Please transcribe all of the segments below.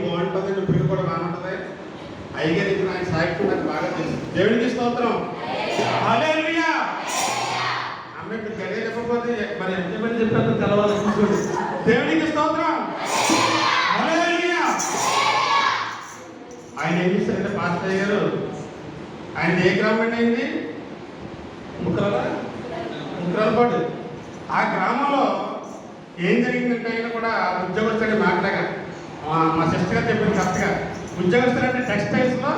బాగుంటుంది, ఇప్పుడు కూడా బాగుంటుంది. అయ్యగారికి నాకు సాహిత్యం నాకు బాగా తెలుసు. దేవుడికి స్తోత్రం. హల్లెలూయా. అమ్మాయి మీరు గడియ చెప్పకపోతే మరి ఎంతమంది చెప్పారో తెలవాలి. దేవుడికి స్తోత్రం. హల్లెలూయా. ఆయన ఏం చేశారంటే పాస్టర్ గారు, ఆయన ఏ గ్రామం అయింది? ముక్కరాలపాడు. ఆ గ్రామంలో ఏం జరిగిందంటే ఆయన కూడా ఉద్యోగస్తుడి మాట్లాగా మా సిస్టర్ గారు చెప్పింది కరెక్ట్గా. ఉద్యోగస్తుడు అంటే టెక్స్టైల్స్లో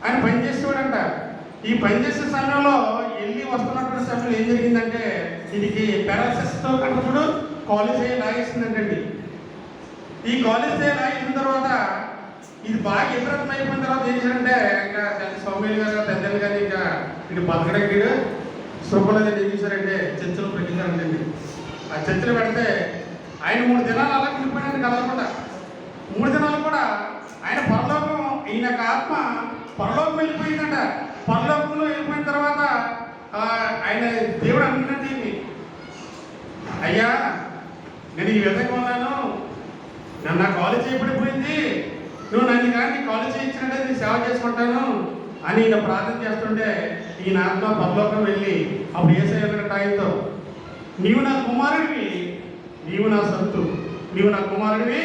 ఆయన పనిచేసేవాడంట. ఈ పనిచేసే సమయంలో వెళ్ళి వస్తున్నటువంటి సమయంలో ఏం జరిగిందంటే దీనికి పారాలసిస్తో కనుక కాలేజ్ అయ్యి లాగేసిందంటండి. ఈ కాలేజ్ అయ్యి లాగేసిన తర్వాత ఇది బాగా ఇబ్బంది అయిపోయిన తర్వాత ఏం చేశారంటే ఇంకా సౌమ్యులు గారు పెద్దలు కానీ ఇంకా ఇటు బతకడానికి శుభ్రలేదు ఏం చేశారంటే చర్చలు పెట్టించారంటండి. ఆ చర్చలు పెడితే ఆయన 3 దినాలు అలా ఉండిపోయినట్టు కదలకుండా 3 దినాలు కూడా ఆయన పరలోకం, ఈయన ఆత్మ పరలోకం వెళ్ళిపోయిందంట. పరలోకంలో వెళ్ళిపోయిన తర్వాత ఆయన దేవుడు అన్నట్టు అయ్యా నేను ఈ విధంగా ఉన్నాను, నన్ను నా కాలేజ్ చేయబడిపోయింది, నువ్వు నన్ను కానీ కాలేజ్ చేయించినట్టే నేను సేవ చేసుకుంటాను అని ఈయన ప్రార్థన చేస్తుంటే ఈయన ఆత్మ పరలోకం వెళ్ళి అప్పుడు యేసయ్య అన్నట్టు ఆయనతో, నీవు నా కుమారుడివి, నీవు నా సత్తు, నీవు నా కుమారుడివి,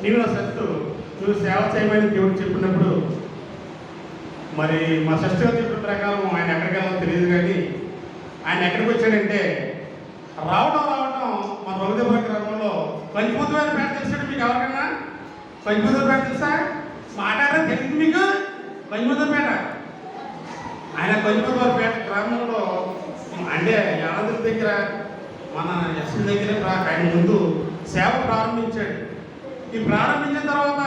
నీవు నా సత్తు, నువ్వు సేవ చేయమని దేవుడు చెప్పినప్పుడు మరి మా సిస్టర్ చెప్పిన ప్రకారం ఆయన ఎక్కడికి వెళ్ళాలో తెలియదు. కానీ ఆయన ఎక్కడికి వచ్చాడంటే రావడం మన రఘుదేవ గ్రామంలో పంచముద్రమైన పేట తెలిసాడు మీకు ఎవరికన్నా? పంచముద్రపేట తెలుసా? మాట్లాడడం తెలియదు మీకు? పంచముద్రపేట ఆయన పంచముద్రపేట గ్రామంలో అంటే యాదగిరి దగ్గర మన ఎస్ఎల్ దగ్గర ఆయన ముందు సేవ ప్రారంభించాడు. ఈ ప్రారంభించిన తర్వాత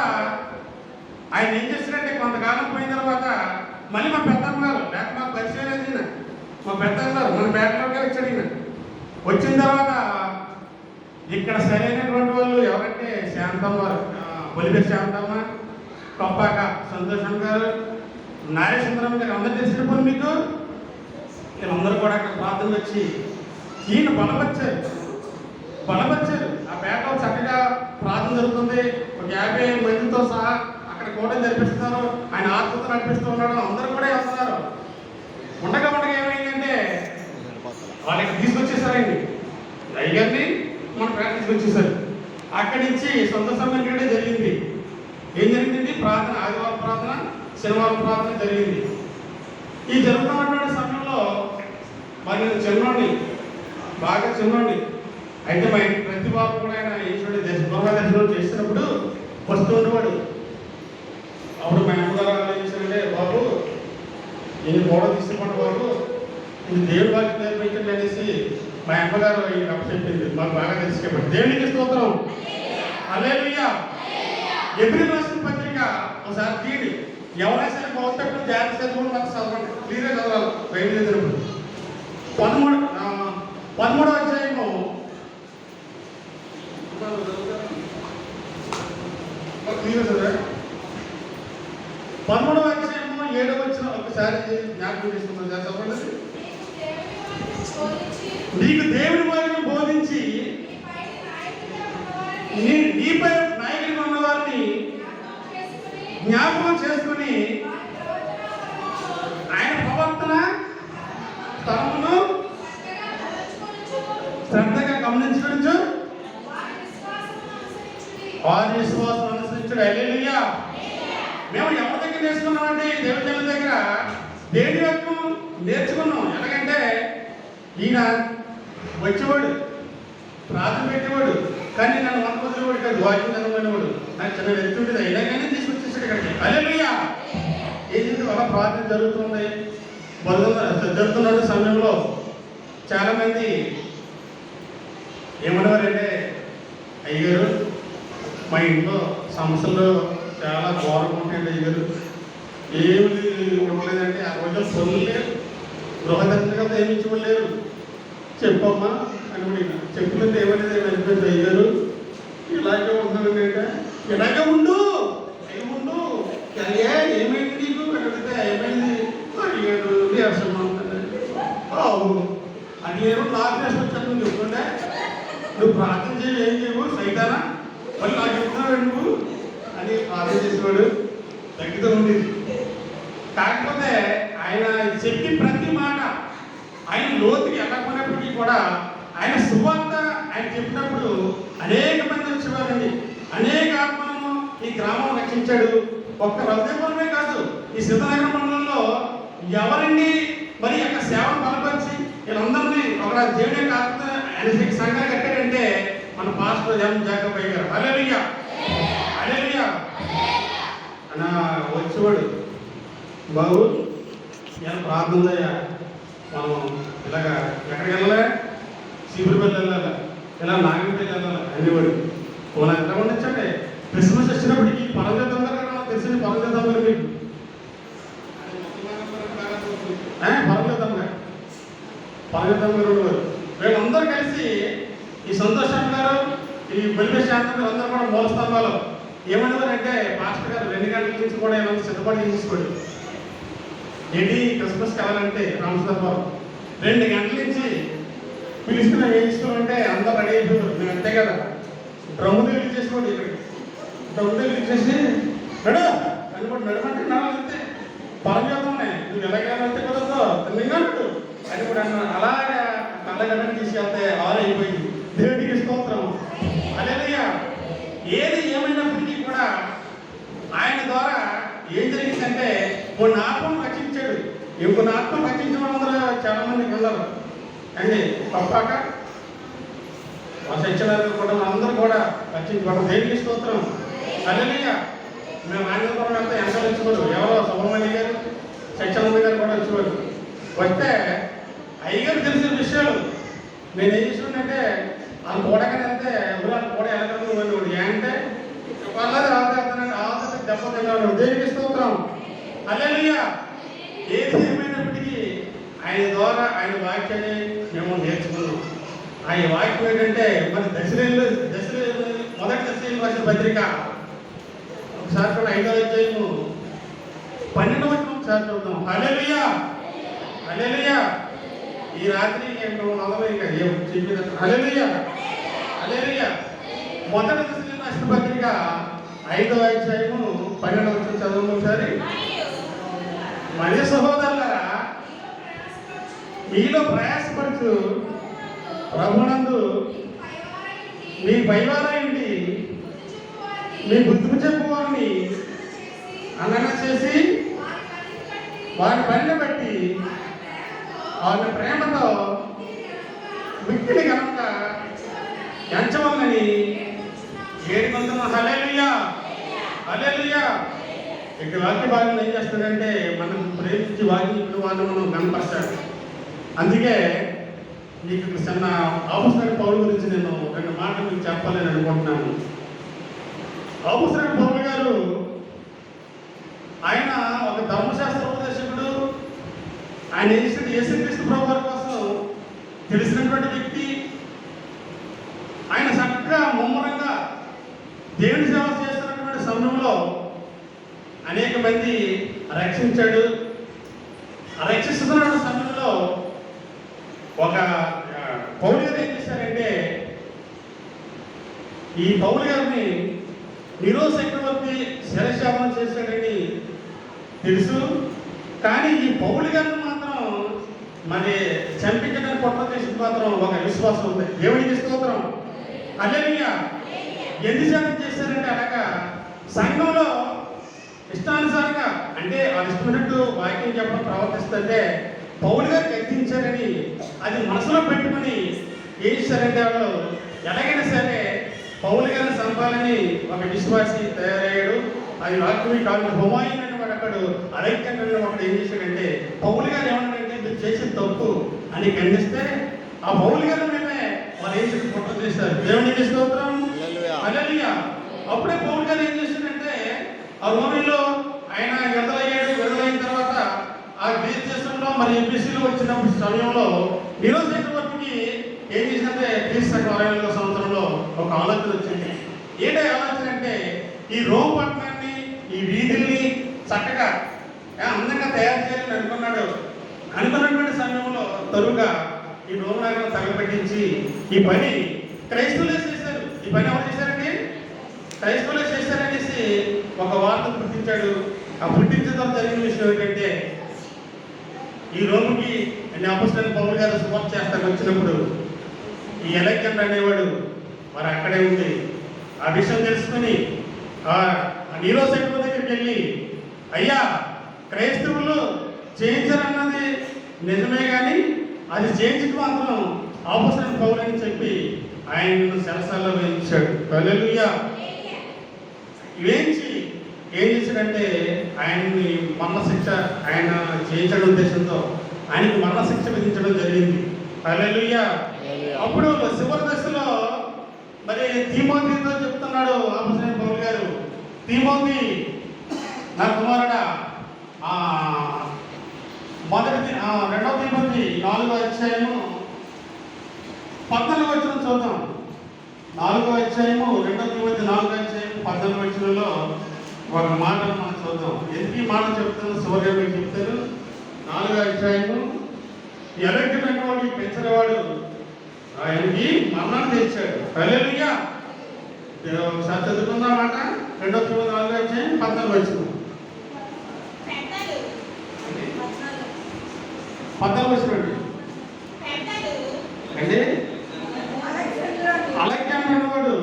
ఆయన ఏం చేస్తాడంటే కొంతకాలం పోయిన తర్వాత మళ్ళీ మా పెద్దమ్మ గారు లేక మాకు పరిచయం లేదు ఈయన, మా పెద్దమ్మ గారు మన పేటలోకి వచ్చాడు. ఈయన వచ్చిన తర్వాత ఇక్కడ సరైనటువంటి వాళ్ళు ఎవరంటే శాంతమ్మ గారు, బొలిపే శాంతమ్మ, కొప్పాక సంతోషం గారు, నారేశ్వరం గారు అందరూ తెలిసిన పని మీకు. వీళ్ళందరూ కూడా అక్కడ ప్రార్థన వచ్చి ఈయన బలపరిచారు. ఆ పేటలో చక్కగా ప్రార్థన జరుగుతుంది. ఒక 50 మందితో సహా అక్కడ కూడా జరిపిస్తున్నారు. ఆయన ఆత్మతో నడిపిస్తూ ఉన్నాడు. అందరూ కూడా వెళ్తున్నారు. ఉండగా ఏమైందంటే వాళ్ళకి తీసుకొచ్చేసారండి అయ్యగారిని మన పేట తీసుకొచ్చేసారు. అక్కడి నుంచి సొంత సమయం కంటే జరిగింది. ఏం జరిగింది? ప్రార్థన, ఆదివారం ప్రార్థన, శనివారం ప్రార్థన జరిగింది. ఈ జరుగుతున్నటువంటి సమయంలో మరి నేను చిన్నోడిని, బాగా చిన్నోడిని. అయితే మా ఇంటి ప్రతి వారం కూడా ఆయన ఈశ్వరుడి గృహ దర్శనం చేసినప్పుడు వస్తూ ఉండేవాడు. అప్పుడు మా అమ్మగారు ఏం చేశారంటే, బాబు ఈయన గోడ తీసుకోండి బాబు, ఇది దేవుడు బాగా నేర్పించండి అనేసి మా అమ్మగారు ఈయన అప్పచెప్పింది. మాకు బాగా తెలుసుకోబడి దేవునికి స్తోత్రం. హల్లెలూయా. ఎబ్రీ రాసిన పత్రిక ఒకసారి తీయండి. ఎవరైనా సరే మొదటి జాగ్రత్త చదువుకుని మాకు చదవండి, క్లియర్గా చదవాలి. బయట చదివినప్పుడు 13వ అధ్యాయము 13వ అధ్యాయము 7వ వచనం ఒకసారి జ్ఞాపకం చేసుకుందాం. చదవండి. నీకు దేవుని వారిని బోధించి నీపై నాయకుడిగా ఉన్న వారిని జ్ఞాపకం చేసుకుని ఆయన ప్రవర్తన తరమును శ్రద్ధగా గమనించుకోవచ్చు, వారి విశ్వాసం అనుసరించడు. హల్లెలూయా. మేము ఎవరి దగ్గర నేర్చుకున్నామంటే దేవతల దగ్గర దేవుని యొక్క నేర్చుకున్నాం. ఎలాగంటే ఈయన వచ్చేవాడు, ప్రార్థన పెట్టేవాడు, కానీ నన్ను వనకొదిలేవాడు కాదు, వాక్యం చదవనేవాడు. నాకు చిన్న వ్యక్తి ఉండేది, ఇలాగనే తీసుకొచ్చేసాడు ఇక్కడికి. హల్లెలూయా. ఏంటంటే వాళ్ళ ప్రార్థన జరుగుతుంది. జరుగుతున్న సమయంలో చాలామంది ఏమనేవారంటే, అయ్యగారు మా ఇంట్లో సమస్యలు చాలా ఘోరంగా ఉంటాయండి అయ్యగారు, ఏమి ఇవ్వలేదంటే ఆ రోజు పనులు లేరు, గృహదర్శనగా ఏమి ఇవ్వలేరు, చెప్పమ్మా అని చెప్పుకుంటే ఏమనేది అనిపించదు. అయ్యారు ఇలాగే ఉంటున్నాను అంటే, ఇలాగే ఉండు ఏముండు అయ్యా ఏమైంది నీకు అని అడిగితే ఏమైంది అడిగాడు నీరసం ఉంటుంది. అవును అడిగారు, నాకు నీరసం వచ్చాను చెప్తుంటే నువ్వు ప్రార్థన చేయి, ఏం చేయవు సైతానా, మళ్ళీ నాకు చెప్తున్నావు నువ్వు అని వచ్చేవాడు, తగ్గుతూ ఉండేది. కాకపోతే ఆయన చెప్పి ప్రతి మాట ఆయన లోతుకి వెళ్ళకపోయినప్పటికీ కూడా ఆయన సువార్త ఆయన చెప్పినప్పుడు అనేక మంది వచ్చేవారండి. అనేక ఆత్మలను ఈ గ్రామం రక్షించాడు. ఒక్క హృదయపురమే కాదు, ఈ సీతానగరం మండలంలో ఎవరిని మరి యొక్క సేవను బలపరిచి వీళ్ళందరినీ ఒక దేవుని యొక్క ఆత్మ ఆయన సంఘాలు కట్టాడంటే మన పాస్టర్ జాకబ్ గారు. హల్లెలూయా హల్లెలూయా అన్న వచ్చేవాడు. బాబు నేను ప్రార్థనయ్యా, మనం ఇలాగా ఎక్కడికి వెళ్ళాలి, సీపురుపల్లి వెళ్ళాలి, ఇలా నాగంపల్లి వెళ్ళాలి అనేవాడు. మనం ఎంత ఉండొచ్చండి. క్రిస్మస్ వచ్చినప్పటికీ పరమజతంగా తెలిసింది. పరమజతంగా మీకు పరమజతంగా ఉండేవారు. వీళ్ళందరూ కలిసి ఈ సంతోషం గారు, ఈ బలిపే శాంతం గారు అందరూ కూడా మూల స్తంభాలు ఏమనేవారంటే, మాస్టర్ గారు 2 గంటల నుంచి కూడా ఏమైనా సిద్ధపడి చేసుకోండి. ఏంటి క్రిస్మస్కి వెళ్ళాలంటే రామచంద్రపురం 2 గంటల నుంచి పిలుచుకున్న వేయించుకోవాలంటే అందరూ రెడీ అయిపోయారు. మేము అంతే కదా, డ్రమ్ము దగ్గర ఇచ్చేసుకోండి. ఇక్కడ డ్రమ్ము దగ్గర ఇచ్చేసి నడమంటే నడవాలంతే. పరమయోగమే నువ్వు ఎలాగైతే కుదరదు తిన్నట్టు అని కూడా అన్నాను. అలాగా నల్లగడ్డని తీసుకెళ్తే 6 అయిపోయింది. దేవుడికి స్తోత్రం. హల్లెలూయా. ఏది ఏమైనప్పటికీ కూడా ఆయన ద్వారా ఏం జరిగిందంటే కొన్ని ఆత్మను రక్షించాడు. ఇంకొన్ని ఆత్మను రక్షించడం అందరూ చాలా మంది ఉన్నారు అండి. తప్పాక సత్యనారాయణ కూడా అందరూ కూడా రక్షించబడ్డారు. దేవుడికి స్తోత్రం. హల్లెలూయా. మేము ఆంధ్రపురం అంతా ఎంత వచ్చేవారు. ఎవరో సుబ్రహ్మణ్య గారు, సత్యానంద గారు కూడా వచ్చేవారు. వస్తే అయ్యగారు తెలిసిన విషయాలు నేను ఏం చేసినంటే వాళ్ళు కూడగానే వెళ్తే ఊళ్ళని కూడా వెళ్ళగలను అంటే వాళ్ళది ఆదరణ దెబ్బ తిన్నాడు. దేవునికి స్తోత్రం. హల్లెలూయా. ఏది ఏమైనప్పటికీ ఆయన ద్వారా ఆయన వాక్యాన్ని మేము నేర్చుకున్నాం. ఆయన వాక్యం ఏంటంటే మన దశలేళ్ళు మొదటి దశలు రాసిన పత్రిక ఒకసారి కూడా 5వ అధ్యాయము 12వ వచనం ఒకసారి చూద్దాం. హల్లెలూయా హల్లెలూయా. ఈ రాత్రి నేను నలభై ఇంకా చెప్పిన హల్లెలూయా హల్లెలూయా. మొదటి దశలు రాసిన పత్రిక 5వ అధ్యాయము 12వ వచనం చదవండి ఒకసారి. మరి సహోదరులారా, మీలో ప్రయాసపడుతూ ప్రభునందు మీ పైవారైంది మీ బుద్ధి చెప్పుకోని అన్న చేసి వారి పనిని బట్టి వారి ప్రేమతో మిక్కిలి కనుక ఎంచవల్లని 700. హల్లెలూయా హల్లెలూయా. ఇక్కడ వాక్య భాగంలో ఏం చేస్తాడంటే మనం ప్రేమించి వాక్యం వాళ్ళని మనం కనపరచాడు. అందుకే మీకు చిన్న అపోస్తలుడైన పౌలు గురించి నేను 2 మాటలు మీకు చెప్పాలని అనుకుంటున్నాను. అపోస్తలుడైన పౌలు గారు ఆయన ఒక ధర్మశాస్త్ర ఉపదేశకుడు. ఆయన యేసుక్రీస్తు ప్రభు వారి కోసం తెలిసినటువంటి వ్యక్తి. ఆయన చక్కగా ముమ్మరంగా దేవుని సేవ చేస్తున్నటువంటి సమయంలో అనేక మంది రక్షించాడు. రక్షిస్తున్న సమయంలో ఒక పౌలు గారు ఏం చేశారంటే ఈ పౌలు గారిని నీరో చక్రవర్తి శిరశాపనం చేశాడని తెలుసు. కానీ ఈ పౌలు గారిని మాత్రం మరి చంపించడానికి పొట్ట చేసిన మాత్రం ఒక విశ్వాసం ఉంది. దేవుడికి స్తోత్రం. హల్లెలూయా. ఎందుచేత చేశారంటే అలాగా సంఘంలో ఇష్టానుసారంగా అంటే వాళ్ళు ఇష్టమైనట్టు వాక్యం చెప్పడం ప్రవర్తిస్తుంటే పౌలు గారు గద్దించారని అది మనసులో పెట్టుకుని ఏం చేశారంటే వాళ్ళు ఎలాగైనా సరే పౌలు గారిని చంపాలని ఒక విశ్వాసి తయారయ్యాడు. అది వాక్యం కాదు హుమాయూన్ అని వాడు అక్కడ అలెగ్జాండర్ ఒకడు ఏం చేశాడంటే పౌలు గారు ఏమన్నాడంటే మీరు చేసిన తప్పు అని ఖండిస్తే ఆ పౌలు గారి మేమే వాళ్ళు ఏం చేసి పొట్ట చేశారు. దేవునికి స్తోత్రం. హల్లెలూయా. అప్పుడే పౌలు గారు ఏం చేశాడంటే ఆ రోమిలో ఆయన విడుదలైన తర్వాత ఆ గ్రీస్ దేశంలో మరి ఎంపీసీలో వచ్చిన సమయంలో నీరో చక్రవర్తికి ఏం చేసిందంటే క్రీస్తు 60వ సంవత్సరంలో ఒక ఆలోచన వచ్చింది. ఏంటో ఆలోచన అంటే ఈ రోమ్ పట్టణాన్ని ఈ వీధుల్ని చక్కగా అందంగా తయారు చేయాలని అనుకున్నటువంటి సమయంలో తరువుగా ఈ రోమ్ నగరం తగలబెట్టించి ఈ పని క్రైస్తవులే చేశారు. ఈ పని ఎవరు చేశారండి? క్రైస్తవులే చేశారనేసి ఒక వార్తను పుట్టించాడు. ఆ పుట్టించడం జరిగిన విషయం ఏంటంటే, ఈ రోమికి అపోస్తలుడైన పౌలు గారు సువార్త చేస్తానికి వచ్చినప్పుడు ఈ ఎలెగ్జాండర్ అనేవాడు మరి అక్కడే ఉంది. ఆ విషయం తెలుసుకుని నీరో సెక్రటరీ దగ్గరికి వెళ్ళి, అయ్యా క్రైస్తవులు చేయించారన్నది నిజమే కానీ అది చేయించడం మాత్రం అపోస్తలుడైన పౌలు అని చెప్పి ఆయనను సెలసాల్లో వేయించాడు. హల్లెలూయా. వేయించి ఏం చేశాడంటే ఆయన్ని మరణశిక్ష ఆయన చేయించడం ఉద్దేశంతో ఆయనకు మరణశిక్ష విధించడం జరిగింది. హల్లెలూయా. అప్పుడు చివరి దశలో మరి తీమోతితో చెప్తున్నాడు అపోస్తలుడైన పౌలు గారు, తీమోతి నా కుమారుడా, రెండవ తీమోతి 4వ అధ్యాయము 14వ వచనం చూద్దాం. 4వ అధ్యాయము 2వ తీమోతి 4వ అధ్యాయము 14వ వచనంలో ఒక మాటను మనం చూద్దాం. ఎందుకు ఈ మాట చెప్తాను చివరిగా మీకు చెప్తాను. 4వ అధ్యాయము ఎలక్ట్రిక్ పెంచినవాడు ఆయనకి మరణాన్ని తెచ్చాడు. హల్లెలూయా. ఒకసారి చదువుకుందాం మాట. 2వ తీమోతి 4వ అధ్యాయం 14వ వచనం. 14వ వచనం అండి. అలెగ్జాండర్ అనేవాడు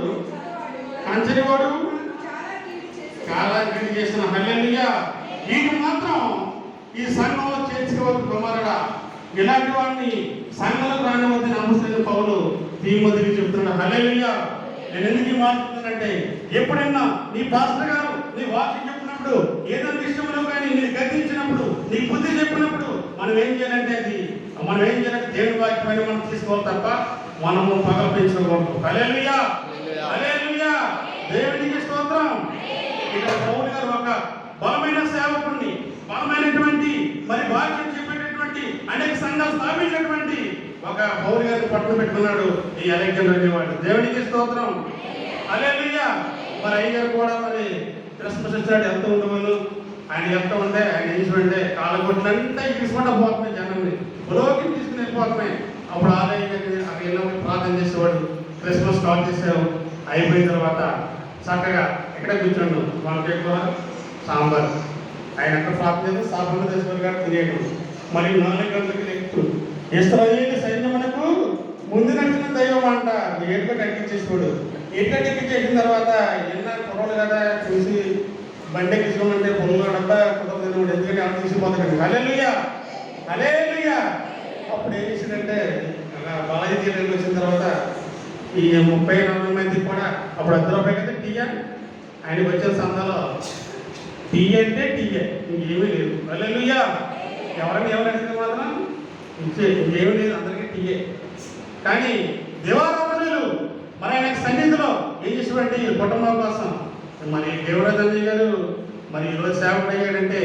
కంచరివాడు చాలా కీడు చేసిన. హల్లెలూయా. వీడు మాత్రం ఈ సంఘంలో చేర్చుకోవద్దు కుమారుడా, ఇలాంటి వాడిని సంఘంలోకి రానివద్దని అపోస్తలుడైన పౌలు తీమోతికి చెప్తున్నాడు. హల్లెలూయా. నేను ఎందుకు ఈ మాట చెప్తున్నానంటే, ఎప్పుడైనా నీ పాస్టర్ గారు నీ వాక్యం చెప్పినప్పుడు, ఏదైనా విషయంలో కానీ నీ గద్దించినప్పుడు, నీ బుద్ధి చెప్పినప్పుడు మనం ఏం చేయాలంటే దేవుని వాక్యమైన మనం తీసుకోవాలి తప్ప మనము పగలు పెంచుకోకూడదు. హల్లెలూయా. హల్లెలూయా. దేవునికి స్తోత్రం. ఇక్కడ పౌలు గారు ఒక బలమైన సేవకుడిని, బలమైనటువంటి మరి వాక్యం చెప్పేటటువంటి అనేక సంఘాలు స్థాపించినటువంటి ఒక పౌలు గారిని పట్టుకు పెట్టుకున్నాడు ఈ అలెగ్జాండర్ అనేవాడు. దేవునికి స్తోత్రం. హల్లెలూయా. మరి అయ్యారు కూడా మరి క్రిస్మస్ వచ్చాడు, ఎంత ఉండేవాళ్ళు ఆయన ఎంత ఉంటే ఆయన తీసుకుంటే కాలగొట్టినంతా తీసుకుంటా పోతున్నాయి జనాన్ని, పొలోకి తీసుకుని వెళ్ళిపోతున్నాయి. అప్పుడు ఆదాయం అక్కడ వెళ్ళి ప్రార్థన చేసేవాడు. క్రిస్మస్ స్టార్ట్ చేసావు, అయిపోయిన తర్వాత చక్కగా ఎక్కడ కూర్చోండు, వాళ్ళకి ఎక్కువ సాంబార్ ఆయన ఎక్కడ ప్రార్థన చేసి సాంబార్ తీసుకొని కానీ తినేయడం. మరి 4 గంటలకి ఎక్కువ ఇశ్రాయేలు సైన్యమునకు ముందు నడిచిన దైవం అంట ఏడుగా ఎక్కించేసుకోడు. ఎట్లా ఎక్కించేసిన తర్వాత ఎన్నో పొడవలు కదా చూసి బండి ఎక్కించుకోమంటే పొలం డబ్బా కుదరదు, ఎందుకంటే అలా తీసుకుపోతాడు. హల్లెలూయా. హల్లెలూయా. అప్పుడు ఏం చేసిందంటే బాలాజీ థియేటర్కి వచ్చిన తర్వాత ఈ 30-40 మందికి కూడా అప్పుడు ₹10 కదా టీయా, ఆయనకి వచ్చిన సందాలో టీ అంటే టీయే, ఇంకేమీ లేదు. హల్లెలూయా. ఎవరైనా అడిగితే మాత్రం ఇంకేమీ లేదు, అందరికీ టీయే. కానీ దేవారాధనలు మరి ఆయన సన్నిధిలో ఏం చేసేవాడి కుటుంబం కోసం మరి దేవరాజు గారు మరి ఈరోజు సేవకుడు అయ్యాడంటే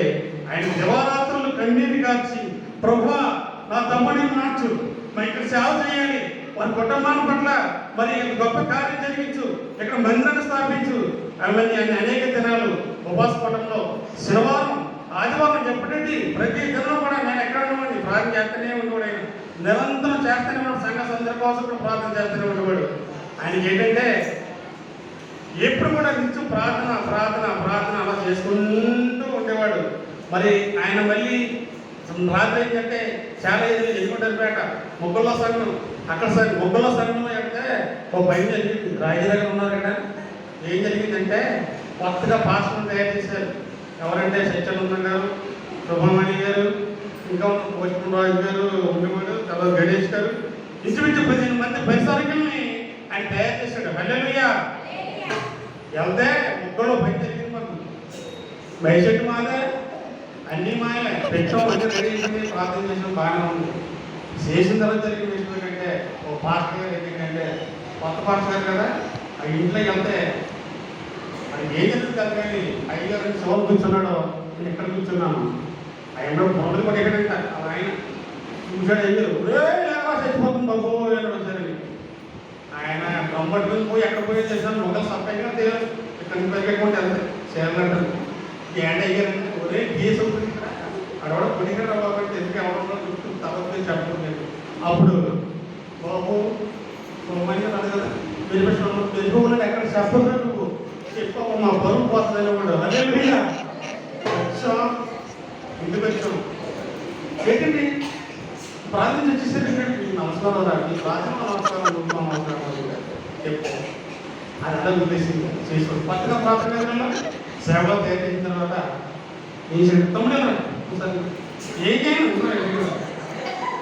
ఆయన దేవారాత్రులు కన్నీరు కాచి, ప్రభువా నా తమ్ముడిని మార్చు, మరి ఇక్కడ సేవ చేయాలి, వారి కుటుంబాన్ని పట్ల మరి గొప్ప కార్యం జరిగించు, ఇక్కడ మందిరాన్ని స్థాపించు. అవన్నీ ఆయన అనేక దినాలు ఉపవాస పటంలో శనివారం ఆదివారం ఎప్పుడండి ప్రతి దినం కూడా నేను ఎక్కడ ఉండేవాడిని ప్రార్థన చేస్తూనే ఉండేవాడు. ఆయన నిరంతరం చేస్తూనే ఉన్నాడు, సంఘ సందర్భం కోసం కూడా ప్రార్థన చేస్తూనే ఉండేవాడు. ఆయనకి ఏంటంటే ఎప్పుడు కూడా నిత్యం ప్రార్థన ప్రార్థన ప్రార్థన అలా చేసుకుంటూ ఉండేవాడు. మరి ఆయన మళ్ళీ రాత్రి ఏంటంటే చాలా ఎదుగుంటారుపేట మొగ్గల్లో సంఘం, అక్కడ మొగ్గల్లో సంఘంలో అంటే ఒక పని జరిగింది. రాజధాని ఉన్నారు ఇక్కడ. ఏం జరిగిందంటే కొత్తగా పాస్టర్లు తయారు చేశారు. ఎవరంటే సత్యానందం గారు, సుబ్రహ్మణ్య గారు, ఇంకా పోషణరాజు గారు ఉండేవాడు, తర్వాత గణేష్ గారు, ఇంచుమించు 15 మంది పరిసరకుల్ని ఆయన తయారు చేశాడు. హల్లెలూయా. వెళ్తే ముక్కలో పని జరిగింది. మాకు బయసెట్టు మాదే అన్నీ మాయలే పెట్టాం అంటే జరిగింది, ప్రార్థన చేసాం, బాగానే ఉంది. చేసిన తర్వాత జరిగిన విషయం ఏంటంటే ఒక పాస్టర్ గారు ఏంటంటే కొత్త పాస్టర్ గారు కదా, ఆ ఇంట్లోకి వెళ్తే అది ఏం జరుగుతుంది కదా, కానీ అయ్యగారు శివం కూర్చున్నాడు, నేను ఎక్కడ కూర్చున్నాను, ఆయన మొదలు కూడా ఎక్కడంట అలా ఆయన చూశాడు. అయ్యారు చచ్చిపోతుంది బాబు ఎక్కడ వచ్చారని ఆయన గమ్మట్టుకుని పోయి ఎక్కడ పోయి చేశాను మొదలు సప్పగా తేలి ఇక్కడ పెరిగకుండా వెళ్తాయి చేయాలంటారు. ఏంట అయ్యారంటే ఒరే కేసు అవుతుంది ఇక్కడ అడవడ కొనికరా బాబు అంటే ఎందుకు ఎవరో చూస్తూ తర్వాత చెప్పలేదు. అప్పుడు బాబు మంది రాదు కదా వెరిఫికేషన్ ఎక్కడ చెప్పలేదు, నువ్వు చెప్పావు మా బరువు పోతుంది కూడా హల్లెలూయా. వచ్చాం, ఇంటికి వచ్చాం. ఏంటండి ప్రార్థన వచ్చేసరికి నమస్కారం రా, ఈ ప్రార్థన నమస్కారం చెప్తే అది అలా ఉద్దేశించి చేసుకోండి. పక్కన ప్రార్థన సేవలో తయారు తర్వాత ఈ తమ్ముడే ఏం చేయండి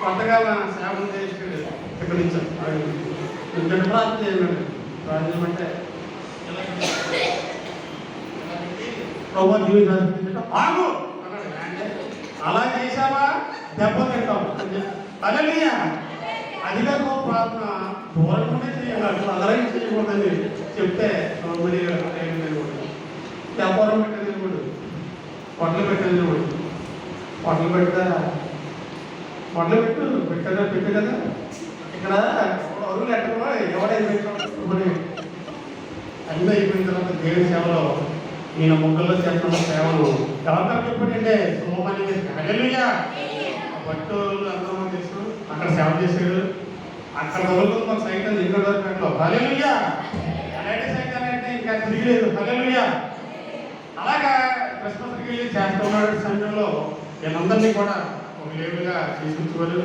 కొత్తగా సేవలు చేసి ఇక్కడ ఇచ్చాం. ఇంకొక ప్రార్థన చేయండి. ప్రార్థన అంటే ప్రభు జీవితం ఆగు అలా చేసావా దెబ్బ తింటాం. హల్లెలూయా. అదిగా ప్రార్థన దూరంగానే చేయాలి, అసలు అదరం చేయకూడదని చెప్తే వ్యాపారం పెట్టేది కూడా పొట్టలు పెట్టేది కూడా పొట్టలు పెట్టు కదా ఇక్కడ అరువులు ఎట్టకుండా ఎవరైతే అన్నీ అయిపోయిన తర్వాత దేవుడి సేవలో ఈయన మొక్కల్లో చేస్తున్న సేవలు ఎవరితో చెప్పాడంటే సోమని హల్లెలూయా. పట్టు అందరూ తెలుసు అక్కడ సేవ చేశాడు. అక్కడ వరకు మాకు సైకిల్ ఇక్కడ వరకు హల్లెలూయా. అలాంటి సైకిల్ అంటే ఇంకా తిరిగిలేదు హల్లెలూయా. అలాగా క్రిస్మస్కి వెళ్ళి చేస్తున్నాడు సమయంలో వీళ్ళందరినీ కూడా ఒక లేవుగా తీసుకొచ్చుకోవాలి.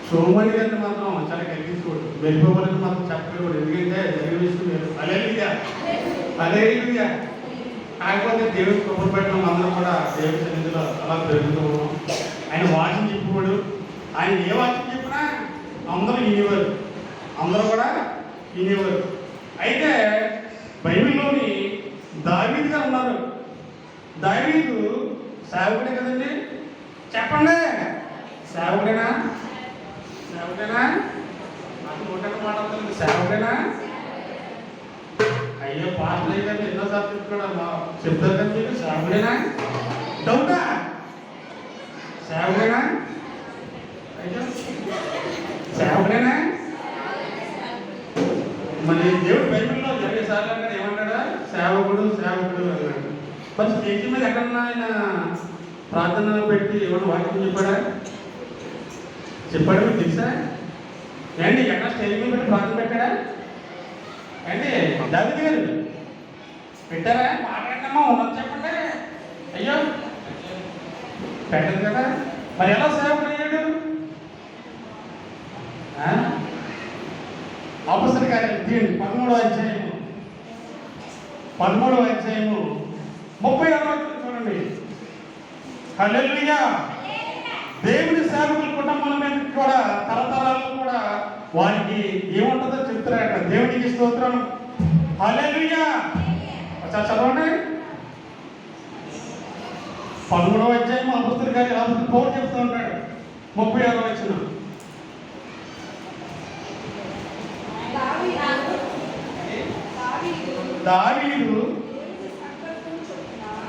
సోమని గారిని మాత్రం చాలా కల్పించుకోడు, వెళ్ళిపోవాలని మాత్రం చెప్పకూడదు. ఎందుకంటే జరిగిన విషయం లేదు. హల్లెలూయా హల్లెలూయా. కాకపోతే దేవుడి కృప పెట్టడం అందరం కూడా దేవుడి సన్నిధిలో అలా పెరుగుతూ ఉన్నాం. ఆయన వాక్యం చెప్పుకోడు. ఆయన ఏ వాక్యం చెప్పినా అందరూ వినేవారు, అందరూ కూడా వినేవారు. అయితే బైబిల్లోని దావీదు గారు ఉన్నారు. దావీదు సేవకుడే కదండి, చెప్పండి సేవకుడేనా? సేవకుడేనా? నాకు ఒకటి మాట్లాడుతుంది. సేవకుడేనా? అయ్యో పాటలు గారు ఎన్నోసార్లు చెప్తున్నాడు, చెప్తారు కదా మీరు. సేవకుడేనా? డౌటా? సేవకుడేనా? అయ్యో సేవకుడేనా? మరి దేవుడు బైబిల్లో 20 సార్లు అన్నాడు. ఏమన్నాడా? సేవకుడు సేవకుడు అన్నాడు. మరి స్టేజ్ మీద ఎక్కడన్నా ఆయన ప్రార్థన పెట్టి ఏమన్నా వాక్యం చెప్పాడా? చెప్పాడు, మీకు తెలుసా ఏంటి? ఎక్కడ స్టేజ్ మీద పెట్టి ప్రార్థన పెట్టాడా ఏంటి? దావీదు గారు పెట్టారా? మాట్లాడమ్మా ఉన్నది చెప్పండి. అయ్యో పెట్టదు కదా. మరి ఎలా సేవకుడు అయ్యాడు? అపొస్తలుల కార్యాలు తీయండి 13వ అధ్యాయము 36 చూడండి. హల్లెలూయా. దేవుని సేవకుల కుటుంబాల మీద కూడా తరతరాలు కూడా వారికి ఏముంటుందో చెప్తారు. దేవునికి స్తోత్రం. హల్లెలూయా. చదవండి 13వ అధ్యాయం అపొస్తలుల కార్యాలు పౌలు చెప్తూ ఉంటాడు. 36వ వచనం. దావీదు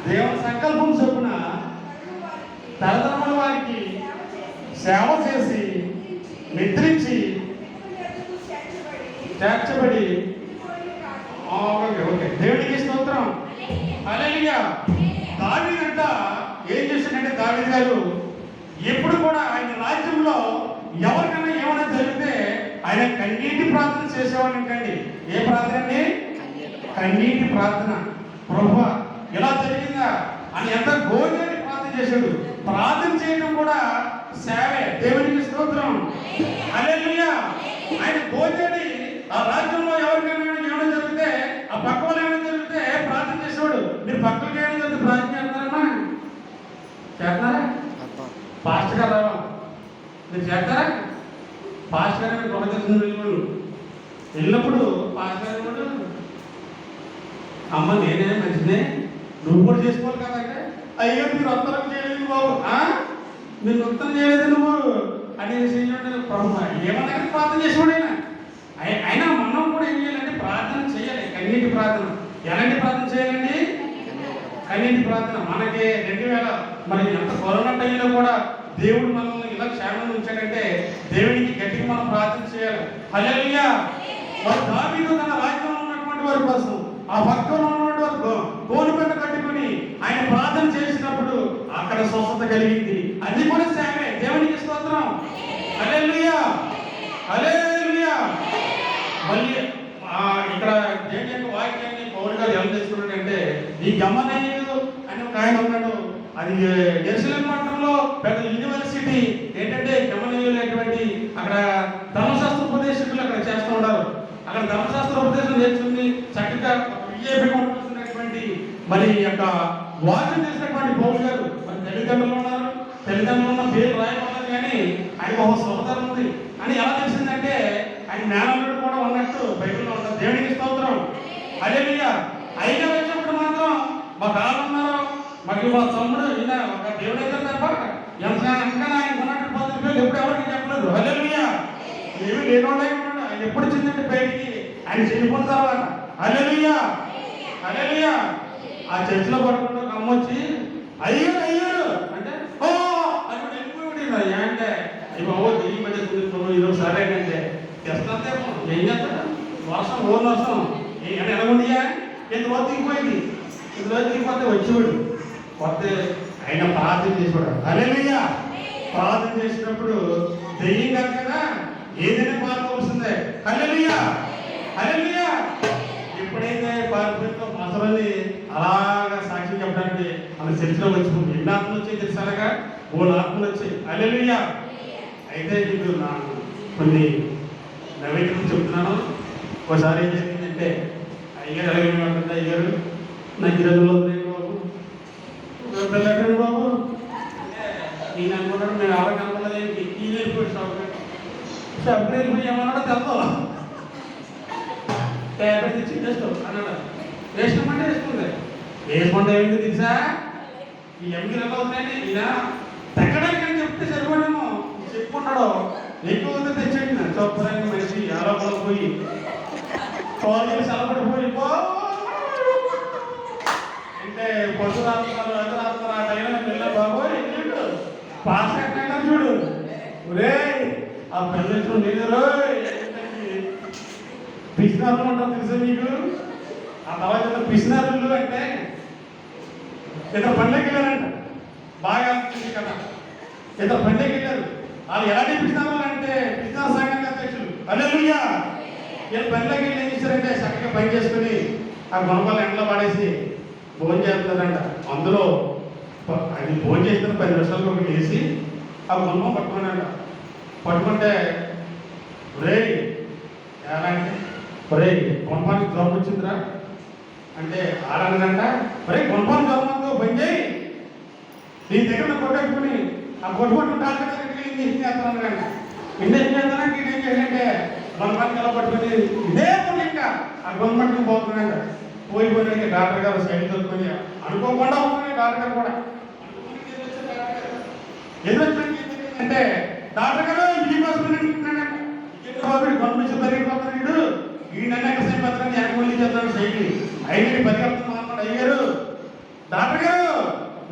దేవుని సంకల్పం చొప్పున తరతరముల వారికి సేవ చేసి నిద్రించి చేర్చబడి దేవుడికి స్తోత్రం. హల్లెలూయా. దావీదు అంట ఏం చేశాడంటే దావీదు గారు ఎప్పుడు కూడా ఆయన రాజ్యంలో ఎవరికైనా ఏమైనా జరిగితే ఆయన కన్నీటి ప్రార్థన చేసేవాళ్ళు. కండి ఏ ప్రార్థన అండి? కన్నీటి ప్రార్థన. ప్రభువా ఇలా జరిగిందా అని ఎంత గోజాన్ని ప్రార్థన చేశాడు. ప్రార్థన చేయడం కూడా సేవే. దేవునికి స్తోత్రం. హల్లెలూయా. ఆయన గోజాడి ఆ రాజ్యంలో ఎవరికైనా ఏమైనా జరిగితే, ఆ పక్క వాళ్ళు ఏమైనా జరిగితే ప్రార్థన చేసేవాడు. మీరు పక్కకి ఏమైనా జరిగితే ప్రార్థన చేస్తారమ్మా? చేస్తారా? పాస్టర్ గారు మీరు చేస్తారా? పాస్టర్ గారు గృహ దర్శనం వెళ్ళినప్పుడు పాస్టర్ గారు అమ్మ నేనే మంచిదే, నువ్వు కూడా చేసుకోవాలి కదంటే, అయ్యో మీరు ఉత్తరం చేయలేదు బాబు, మీరు ఉత్తరం చేయలేదు నువ్వు అనేసి ప్రభు ఏమన్నా ప్రార్థన చేసేవాడు. అయినా మనం కూడా ఏం చేయాలంటే ప్రార్థన చేయాలి. కన్నీటి ప్రార్థన. ఎలాంటి ప్రార్థన చేయాలండి? కన్నీటి ప్రార్థన. మనకి 2000 మరి ఎంత కరోనా టైంలో కూడా దేవుడు మనల్ని ఇలా క్షేమంగా ఉంచాడంటే దేవుడికి గట్టిగా మనం ప్రార్థన చేయాలి. హల్లెలూయా. వారు దావీదు తన రాజ్యంలో ఉన్నటువంటి వారి కోసం ఆ పక్కన ఉన్నటువంటి వారు గోనుపెట్ట కట్టుకుని ఆయన ప్రార్థన చేసినప్పుడు అక్కడ స్వస్థత కలిగింది. అది కూడా సేవే. దేవునికి స్తోత్రం. హల్లెలూయా హల్లెలూయా. మళ్ళీ ఇక్కడ దేవుని యొక్క వాక్యాన్ని పౌలు గారు ఎంత ఈ గమనీయులు అని ఒక ఆయన ఉన్నాడు. అది జెరూసలేం పట్టణంలో పెద్ద యూనివర్సిటీ. ఏంటంటే గమనీయులు అటువంటి అక్కడ ధర్మశాస్త్ర ఉపదేశకులు అక్కడ చేస్తూ ఉన్నారు. అక్కడ ధర్మశాస్త్ర ఉపదేశం చేస్తుంది చక్కగా విజయపేట ఉంటున్నటువంటి మరి యొక్క వాక్యం చేసినటువంటి పౌలు గారు. మరి తల్లిదండ్రులు ఉన్నారు, తల్లిదండ్రులు ఉన్న పేరు రాయమన్నారు, కానీ ఆయనకు ఒక సోదరం ఉంది అని ఎలా తెలిసిందంటే ఆయన జ్ఞానంలో కూడా ఉన్నట్టు బైబిల్లో ఉంటుంది. దేవునికి స్తోత్రం. హల్లెలూయా. అయినా వచ్చినప్పుడు మాత్రం మా కాళ్ళు ఉన్నారు, మాకు మా తమ్ముడు ఈయన ఒక దేవుడు అయితే తప్ప ఎంత ఇంకా ఆయన ఉన్నట్టు 10 రూపాయలు ఎప్పుడు ఎవరికి చెప్పలేదు. హల్లెలూయా. ఏమి లేనివాడే ఉన్నాడు. ఆయన ఎప్పుడు వచ్చిందంటే బయటికి ఆయన చనిపోయిన తర్వాత. హల్లెలూయా, హల్లెలూయా. ఆ చర్చిలో పడుకుంటూ కమ్మొచ్చి అయ్యారు అయ్యారు అంటే ఓ అది వెళ్ళిపోయి అంటే బాబో దిగి పట్టేస్తుంది ఈరోజు సరేనంటే తెస్తాదేమో ఏం చేస్తాడు. వర్షం ఓన్ వర్షం అని ఎలాగుండియా ఎంత రోజు దిగిపోయింది. ఇంత రోజు దిగిపోతే వచ్చేవాడు కొత్త ఆయన ప్రార్థన చేసేవాడు. హల్లెలూయా. ప్రార్థన చేసినప్పుడు దెయ్యం కాదు కదా, ఏదైనా పాల్గొవలసిందే. హల్లెలూయా, హల్లెలూయా. ఎప్పుడైతే పాల్గొంటో మసలని అలాగా సాక్షి చెప్పడానికి మన చర్చలో వచ్చింది. ఎన్ని ఆత్మలు వచ్చాయి తెలుసాగా? 3 ఆత్మలు వచ్చాయి. హల్లెలూయా. అయితే ఇప్పుడు నా కొన్ని నైవేద్యం చెప్తున్నాను. ఒకసారి ఏం జరిగిందంటే అయ్యారు అలాగే అయ్యారు నాకు 20 రోజులు బాబు పిల్లలు బాబు నేను అనుకున్నాడు. నేను ఎవరికి అనుకున్నది ఈ వెళ్ళిపోయి షాప్ వెళ్ళిపోయి ఏమన్నాడో తెలుసు. ట్యాబ్లెట్ తెచ్చి వేస్తావు అన్నాడు. వేసినామంటే వేసుకుంది. వేసుకుంటే ఏమిటి తెలుసా? ఈ ఎంగిల్ ఎలా అవుతున్నాయని ఇలా తగ్గడానికి అని చెప్తే సరిపడేమో చెప్పుకున్నాడు. ఎక్కువ తెచ్చండి చొప్పరంగా మనిషి ఆరోపణ పోయి తోలు సెలబడిపోయి అంటే పొద్దు రాస్తున్నారు అది రాస్తున్నారు. ఆ టైంలో పిల్ల బాబోయ్ పాస్ కట్టినా చూడు ఒరే ఆ పిల్లలు నేను పిసినారులు ఉంటారు తెలుసా మీకు? ఆ తర్వాత పిసినారులు అంటే ఇద్దరు పండ్లకి వెళ్ళారంట. బాగా కదా ఇద్దరు పండ్లకి వెళ్ళారు. వాళ్ళు ఎలాంటి పిసినారులు అంటే పిసినారు సంఘానికి అధ్యక్షులు. హల్లెలూయా. వీళ్ళు పనిలోకి వెళ్ళి ఏం చేశారంటే చక్కగా పని చేసుకుని ఆ గుణపాలు ఎండలో పడేసి భోజనం చేస్తున్నారంట. అందులో అది భోజనం చేసిన 10 నిమిషాలకు ఒకటి వేసి ఆ గుణపం పట్టుకున్నాడంట. పట్టుకుంటే ఒరే ఎలా అంటే ఒరే గుణపానికి జ్వరం వచ్చిందిరా అంటే ఆడనంట. ఒరే గుణపానికి జ్వరం అంతా పని చేయి నీ దగ్గర కొట్టేసుకుని ఆ కొట్టుకుంటూ డాక్టర్ దగ్గరికి వెళ్ళి ఏం చేస్తున్నాను కానీ ఇండేం చేస్తానంటే ఏం చేయాలంటే గుణపానికి ఎలా పట్టుకుని ఇదే పని ఇంకా ఆ గుణపట్టుకుని పోతున్నాడంట. పోయిపోయినాక డాక్టర్ గారు సైడ్ దొరుకుని అనుకోకుండా అవుతున్నాయి. డాక్టర్ గారు కూడా ఎదురొచ్చి అంటే డాక్టర్ గారు ఈ పంపించి పెరిగిపోతున్నాడు ఈ నెల పత్రాన్ని ఎనకమల్లి చేస్తాడు సైకిల్ ఐదు పరిగెడుతున్నా అన్నాడు. అయ్యారు డాక్టర్ గారు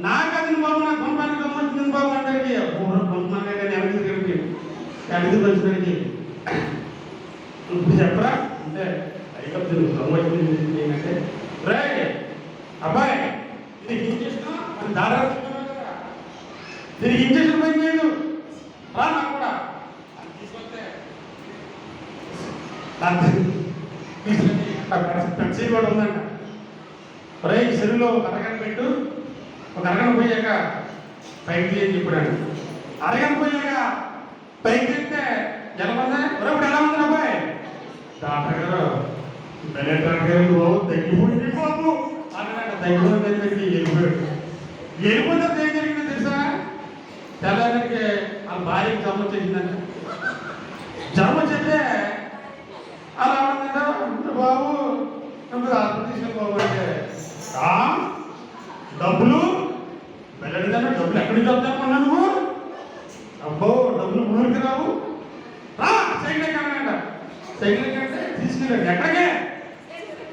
నాకు అది బాబు నాకు పంపానికి గమ్మొచ్చింది బాబు అంటే పంపమానే కానీ ఎనకడికి ఎనకది వచ్చినడికి ఇప్పుడు చెప్పరా అంటే అయితే గమ్మొచ్చింది ఏంటంటే రే అబ్బాయి ఇది ఇంజక్షన్ అది దాదాపు దీనికి ఇంజక్షన్ పని చేయదు రా నాకు కూడా పెన్సీ కూడా ఉందంట. రే శరీరంలో ఒక అరగంట పెట్టు, ఒక అరగంట పోయాక పైకి అని చెప్పాడు. అరగంట పోయాక పైకి తింటే ఎలా ఉందా ఇప్పుడు ఎలా ఉంది అబ్బాయి? డాక్టర్ గారు డాక్టర్ గారు బాబు తగ్గిపోయింది బాబు అన్నాడు. తగ్గిపోయిందని చెప్పి వెళ్ళిపోయాడు. వెళ్ళిపోతే ఏం జరిగిందో తెలుసా? తెల్లవారికి ఆ భార్యకి జ్వరం వచ్చేసిందంట. జ్వరం వచ్చేస్తే అలా ఉందంట. బాబు ఆత్మ తీసుకుని బాబు అంటే డబ్బులు వెళ్ళడిదాను డబ్బులు ఎక్కడి నుంచి వస్తామన్నా నువ్వు అబ్బో డబ్బులు ఊరికి రావు సైకిల్ ఎక్కానంట. సైకిల్ ఎక్కంటే తీసుకెళ్ళండి ఎక్కడికే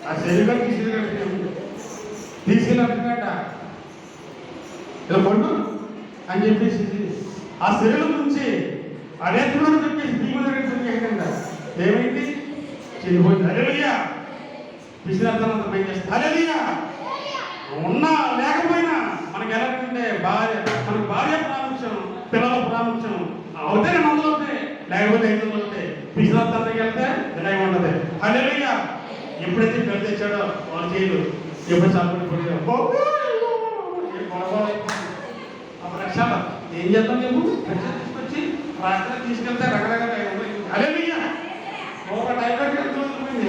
ఆ శరీరం తీసుకెళ్ళంట ఇలా పండు అని చెప్పేసి ఆ శరీరం నుంచి అడేతులను చెప్పేసి భీముల దగ్గర ఏమైంది చెడిపోయింది. హల్లెలూయా. విశ్రాంతంత పని చేస్తుంది. హల్లెలూయా. ఉన్నా లేకపోయినా మనకి ఎలాగంటే మనకు భార్య ప్రాముఖ్యం, పిల్లల ప్రాముఖ్యం అవుతే మందులు అవుతాయి, లేకపోతే 5 వందలు అవుతాయి. విశ్రాంతంతకి వెళ్తే ఇలాగే ఉంటుంది. హల్లెలూయా. ఎప్పుడైతే పిల్లలు తెచ్చాడో వాళ్ళు చేయదు. ఎప్పుడు చదువు ఏం చేద్దాం మేము రక్షణ తీసుకొచ్చి రాత్రి తీసుకెళ్తే రకరకాల హల్లెలూయా ఒక డైవర్ట్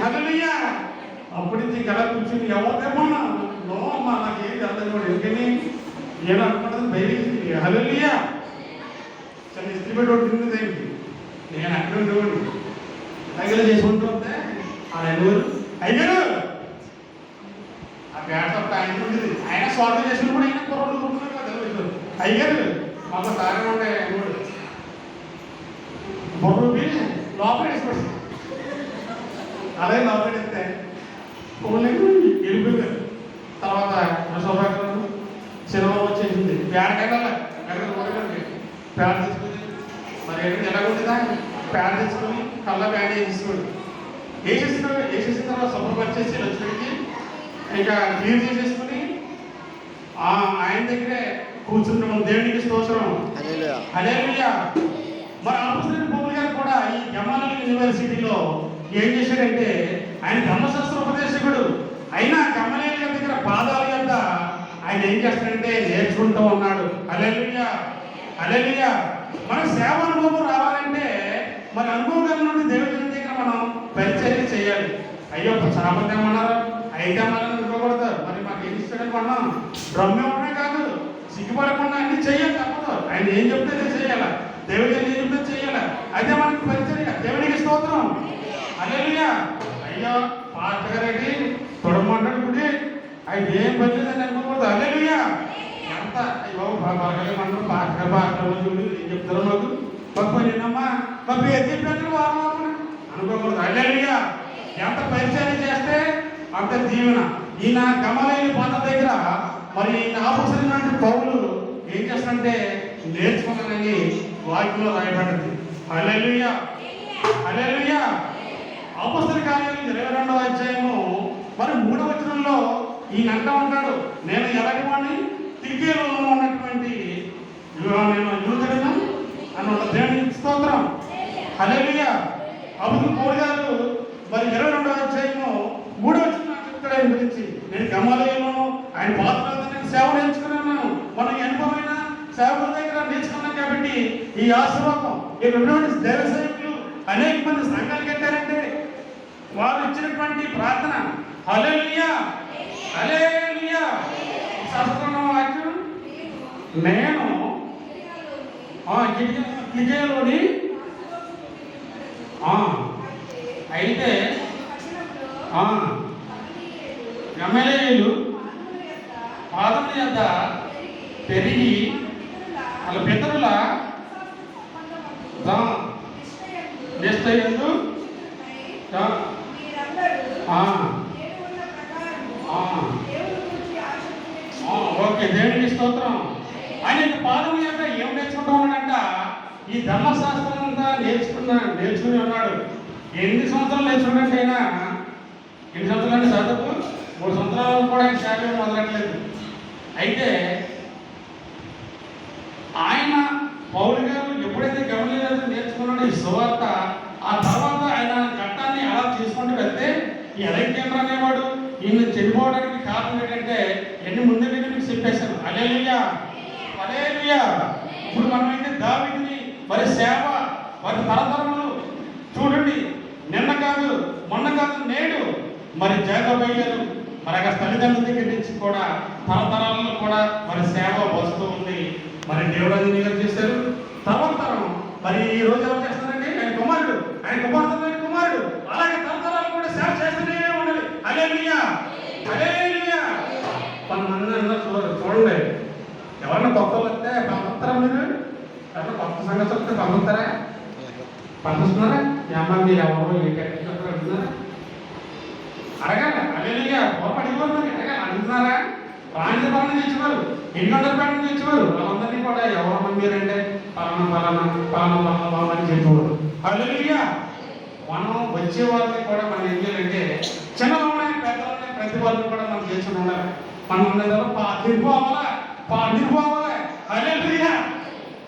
హల్లెలూయా అప్పటి నుంచి గల కూర్చుని ఎవరిదేమన్నా నో అమ్మా నాకు ఏది అర్థం కూడా ఎందుకని నేను అనుకుంటుంది బయలుకి హల్లెలూయా చాలా ఇస్త్రీ పెట్టి ఉంటుంది దేనికి నేను అక్కడ ఉండేవాడిని దగ్గర చేసుకుంటూ ఉంటే ఆ ఎన్నుగురు అయ్యారు ఆ బ్యాట్ ఆయన ఉండేది ఆయన స్వార్థం చేసినప్పుడు ఆయన కుర్రోళ్ళు కొడుతున్నారు కదా అయ్యారు మాకు సారం ఉండే ఎన్నుగుడు బొర్రూపి లోపల వేసుకోండి అదే లోపల వేస్తే వెళ్ళిపోయారు తర్వాత సౌభాగ్యం సినిమా వచ్చేసింది ప్యాడ్ కట్టాలి ప్యాడ్ తీసుకుని మరి ఎక్కడ ఎలా ఉంటుందా ప్యాడ్ తీసుకొని కళ్ళ ప్యాడ్ వేసేసుకోండి వేసేసిన తర్వాత శుభ్రపరిచేసి లక్ష్మికి ఇంకా క్లీన్ చేసేసుకుని ఆయన దగ్గరే కూర్చుంటాం దేవునికి స్తోత్రం హల్లెలూయా. మరి అపోస్తలుడైన పౌలు గారు కూడా ఈ గమలీయేలు యూనివర్సిటీలో ఏం చేశాడంటే ఆయన ధర్మశాస్త్ర ఉపదేశకుడు అయినా గమలీయేలు గారి దగ్గర పాదాల యొద్ద ఆయన ఏం చేస్తాడంటే నేర్చుకుంటూ ఉన్నాడు. హల్లెలూయా హల్లెలూయా. మన సేవ అనుభవం రావాలంటే మన అనుభవం కలిగిన దేవుని దగ్గర మనం పరిచర్య చేయాలి. అయ్యో చాపతే ఏమన్నారు అయితే అన్నారని అనుకోకూడదు. మరి మాకు ఏం ఇస్తాడని మనం బ్రహ్మే ఉండనే కాదు సిగ్గుపడకుండా అన్ని చెయ్యాలి తప్పదు. ఆయన ఏం చెప్తే అది చేయాలి, దేవుడి ఏం చెప్తే చేయాలి. అయితే మనకి పరిచర్య దేవునికి స్తోత్రం హల్లెలూయా. అయ్యో పాస్టర్ గారికి తొడమంటాడు గుడి ఆయన ఏం పర్లేదని అనుకోకూడదు. హల్లెలూయా. ఎంత అయ్యో బాగా మనం పాస్టర్ చూడు ఏం చెప్తారో మాకు పప్పు నేనమ్మా పప్పు ఏం చెప్పారు వారం అనుకోకూడదు. హల్లెలూయా. ఎంత పరిచయం చేస్తే అంత దీవెన. ఈయన గమలీయేలు పాద దగ్గర మరి అపోస్తలుడైన పౌలు ఏం చేస్తాడంటే నేర్చుకున్నానని వాక్యంలో రాయబడింది. హల్లెలూయా హల్లెలూయా. అపోస్తల కార్యాలు 22వ అధ్యాయము మరి 3వ వచనంలో ఈయన అంటూ ఉంటాడు, నేను ఎలాంటి వాడిని తిరిగేలో ఉన్నటువంటి నేను యూదుడను అన్న దేవునికి స్తోత్రం హల్లెలూయా. అపోస్తలుడైన పౌలు గారు మరి 22వ అధ్యాయము 3వ వచనం చెప్తాడు ఆయన గురించి. నేను గమలీయేలును ఆయన పాత్రలో నేను సేవ నేర్చుకున్నాను. మనం అనుభవమైన సేవకుల దగ్గర నేర్చుకున్నాం కాబట్టి ఈ ఆశీర్వాదం ఇక్కడ ఉన్నటువంటి దేవ సేవకులు అనేక మంది సంఘాలు కట్టారంటే వారు ఇచ్చినటువంటి ప్రార్థన హల్లెలూయా హల్లెలూయా. శాస్త్రంలో వాక్యం నేను గిరిజలోని అయితే గమలీయేలు పాదముల యొద్ద పెరిగి వాళ్ళ పితరుల నిశ్చయందు ఓకే దేవునికి స్తోత్రం. ఆయన పాదముల యొక్క ఏం నేర్చుకుంటూ ఉన్నాడంట ఈ ధర్మశాస్త్రం అంతా నేర్చుకుని ఉన్నాడు. ఎన్ని సంవత్సరాలు నేర్చుకున్నట్టు అయినా ఎన్ని సంవత్సరాలు అంటే చదువు 3 సంవత్సరాలు కూడా ఆయన సేవ మొదలట్లేదు. అయితే ఆయన పౌలు గారు ఎప్పుడైతే గమలీయేలు నేర్చుకున్నాడో ఈ సువార్త ఆ తర్వాత ఆయన ఘట్టాన్ని అలా చేసుకుంటూ వెళ్తే ఈ అలెగ్జాండర్ అనేవాడు ఈయన చనిపోవడానికి కారణం ఏంటంటే ఎన్ని ముందు మీకు చెప్పేశాను. హల్లెలూయా హల్లెలూయా. ఇప్పుడు మనమైతే దావీదుని మరి సేవ వారి తరతరములు చూడండి, నిన్న కాదు మొన్న కాదు నేడు మరి జాగబయ్యారు మరి అక్కడ తల్లిదండ్రుల దగ్గర నుంచి కూడా తరతరాలలో కూడా మరి సేవ వస్తూ ఉంది. మరి దేవుడు అది నిగర్ చేశారు. తర్వాత తరం మరి ఈ రోజు ఎవరు చేస్తారండి ఆయన కుమారుడు కుమారుడు అలాగే తరతరాలు కూడా సేవ చేస్తూనే ఉండాలి. హల్లెలూయా హల్లెలూయా. కొంతమంది అన్నారు చూడండి ఎవరన్నా కొత్త వస్తే పంపిస్తారా మీరు ఎవరైనా కొత్త సంగతి వస్తే పంపిస్తున్నారా ఈ అమ్మ మీరు ఎవరు అడుగుతున్నారా అడగాలి. హల్లెలూయా. అడిగేవారు మరి అడగాలి అడుగుతున్నారా రాణి పనులు తెచ్చేవారు 800 రూపాయలు తెచ్చేవారు. వాళ్ళందరినీ కూడా ఎవరమ్మా మీరంటే పలానా అని చెప్పేవారు. హల్లెలూయా. మనం వచ్చే వాళ్ళని కూడా మనం ఏం చేయాలంటే చిన్నవాళ్ళని పెద్దవాళ్ళని ప్రతి వాళ్ళని కూడా మనం చేసుకుని ఉండాలి. మనం ఉన్నదో పాదిరిపోవాలా హల్లెలూయా.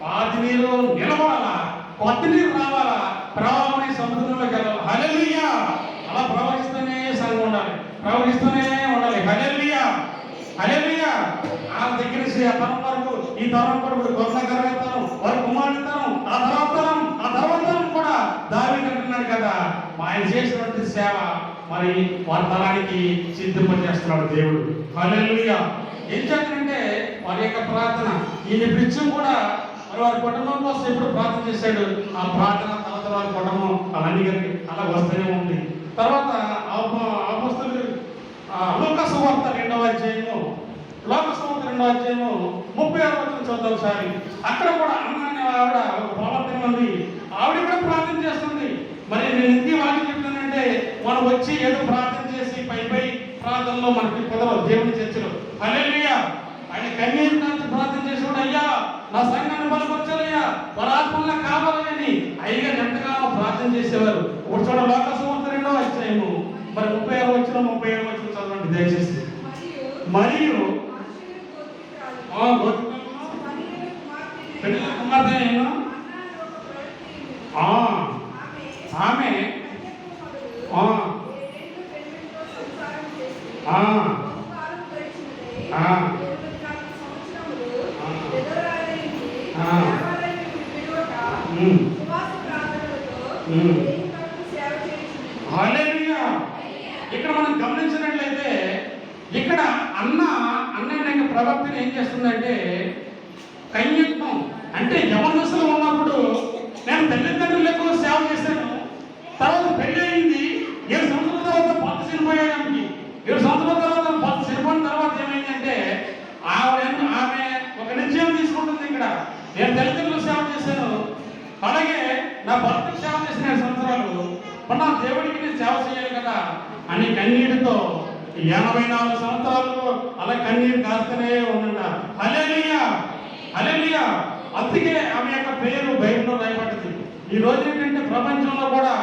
పాది నీరు నిలబడాలా, కొత్త నీరు రావాలా, ప్రవాహమై సముద్రంలోకి వెళ్ళాలి. హల్లెలూయా. అలా ప్రవహిస్తూనే సంఘం ఉండాలి, ప్రవహిస్తూనే ఉండాలి. హల్లెలూయా హల్లెలూయా. ఆ దగ్గర నుంచి ఆ తరం వరకు ఈ తరం వరకు గొర్రెల తరం వారి కుమారుడి తరం ఆ తర్వాత తరం కూడా దావీదు అంటున్నాడు కదా, ఆయన చేసినటువంటి సేవ మరి వారి తరానికి సిద్ధపరిచేస్తున్నాడు దేవుడు. హల్లెలూయా. ఏం చేస్తానంటే వారి యొక్క ప్రార్థన ఈయన పిచ్చి కూడా మరి వారి కుటుంబం కోసం ఎప్పుడు ప్రార్థన చేశాడు. ఆ ప్రార్థన తర్వాత వారి కుటుంబం అవన్నీ అలా వస్తూనే ఉంది. తర్వాత అపోస్తలులు లూకా సువార్త 2వ అధ్యాయము 36వ వచనం చూద్దాం ఒకసారి. అక్కడ కూడా అన్న అనే ఆవిడ ఒక ప్రవర్తన ఉంది. ఆవిడ కూడా ప్రార్థన చేస్తుంది. మరి నేను ఎందుకు వాక్యం చెప్తానంటే మనం వచ్చి ఏదో ప్రార్థన చేసి పై ప్రార్థనలో మనకి కుదరదు దేవుని చర్చలో. హల్లెలూయా. ఆయన కన్నీరు నుంచి ప్రార్థన చేసేవాడు, అయ్యా నా సంఘాన్ని బలపరచాలయ్యా, వారి ఆత్మల్లా కావాలని అయ్యగా ఎంతగానో ప్రార్థన చేసేవారు. ఒక చోట లోక సువార్త 2వ అధ్యాయము మరి 36వ వచనం 37వ వచనం చదవండి దయచేసి. మరియు కుమార్తె ఆమె హల్లెలూయా. ఇక్కడ మనం గమనించినట్లయితే ఇక్కడ అన్న ప్రవక్తను ఏం చేస్తుందంటే కన్యత్వం అంటే యవనదశలో ఉన్నప్పుడు నేను తల్లిదండ్రులకు సేవ చేశాను. తర్వాత పెళ్లి అయింది. 7 సంవత్సరాల తర్వాత భర్త చనిపోయాడానికి 7 సంవత్సరాల తర్వాత భర్త చనిపోయిన తర్వాత ఏమైందంటే ఆమె ఒక నిశ్చయం తీసుకుంటుంది. ఇక్కడ నేను తల్లిదండ్రులకు సేవ చేశాను, అలాగే నా భర్తకు సేవ చేసిన 7 సంవత్సరాలు నా దేవుడికి నేను సేవ చేయాలి కదా అని కన్నీటితో 84 సంవత్సరాలు అలా కన్నీరు కాస్తూనే ఉందంట. హల్లెలూయా. హల్లెలూయా. అందుకే ఆమె యొక్క పేరు బైబిల్లో రాయబడ్డది. ఈ రోజు ఏంటంటే ప్రపంచంలో కూడా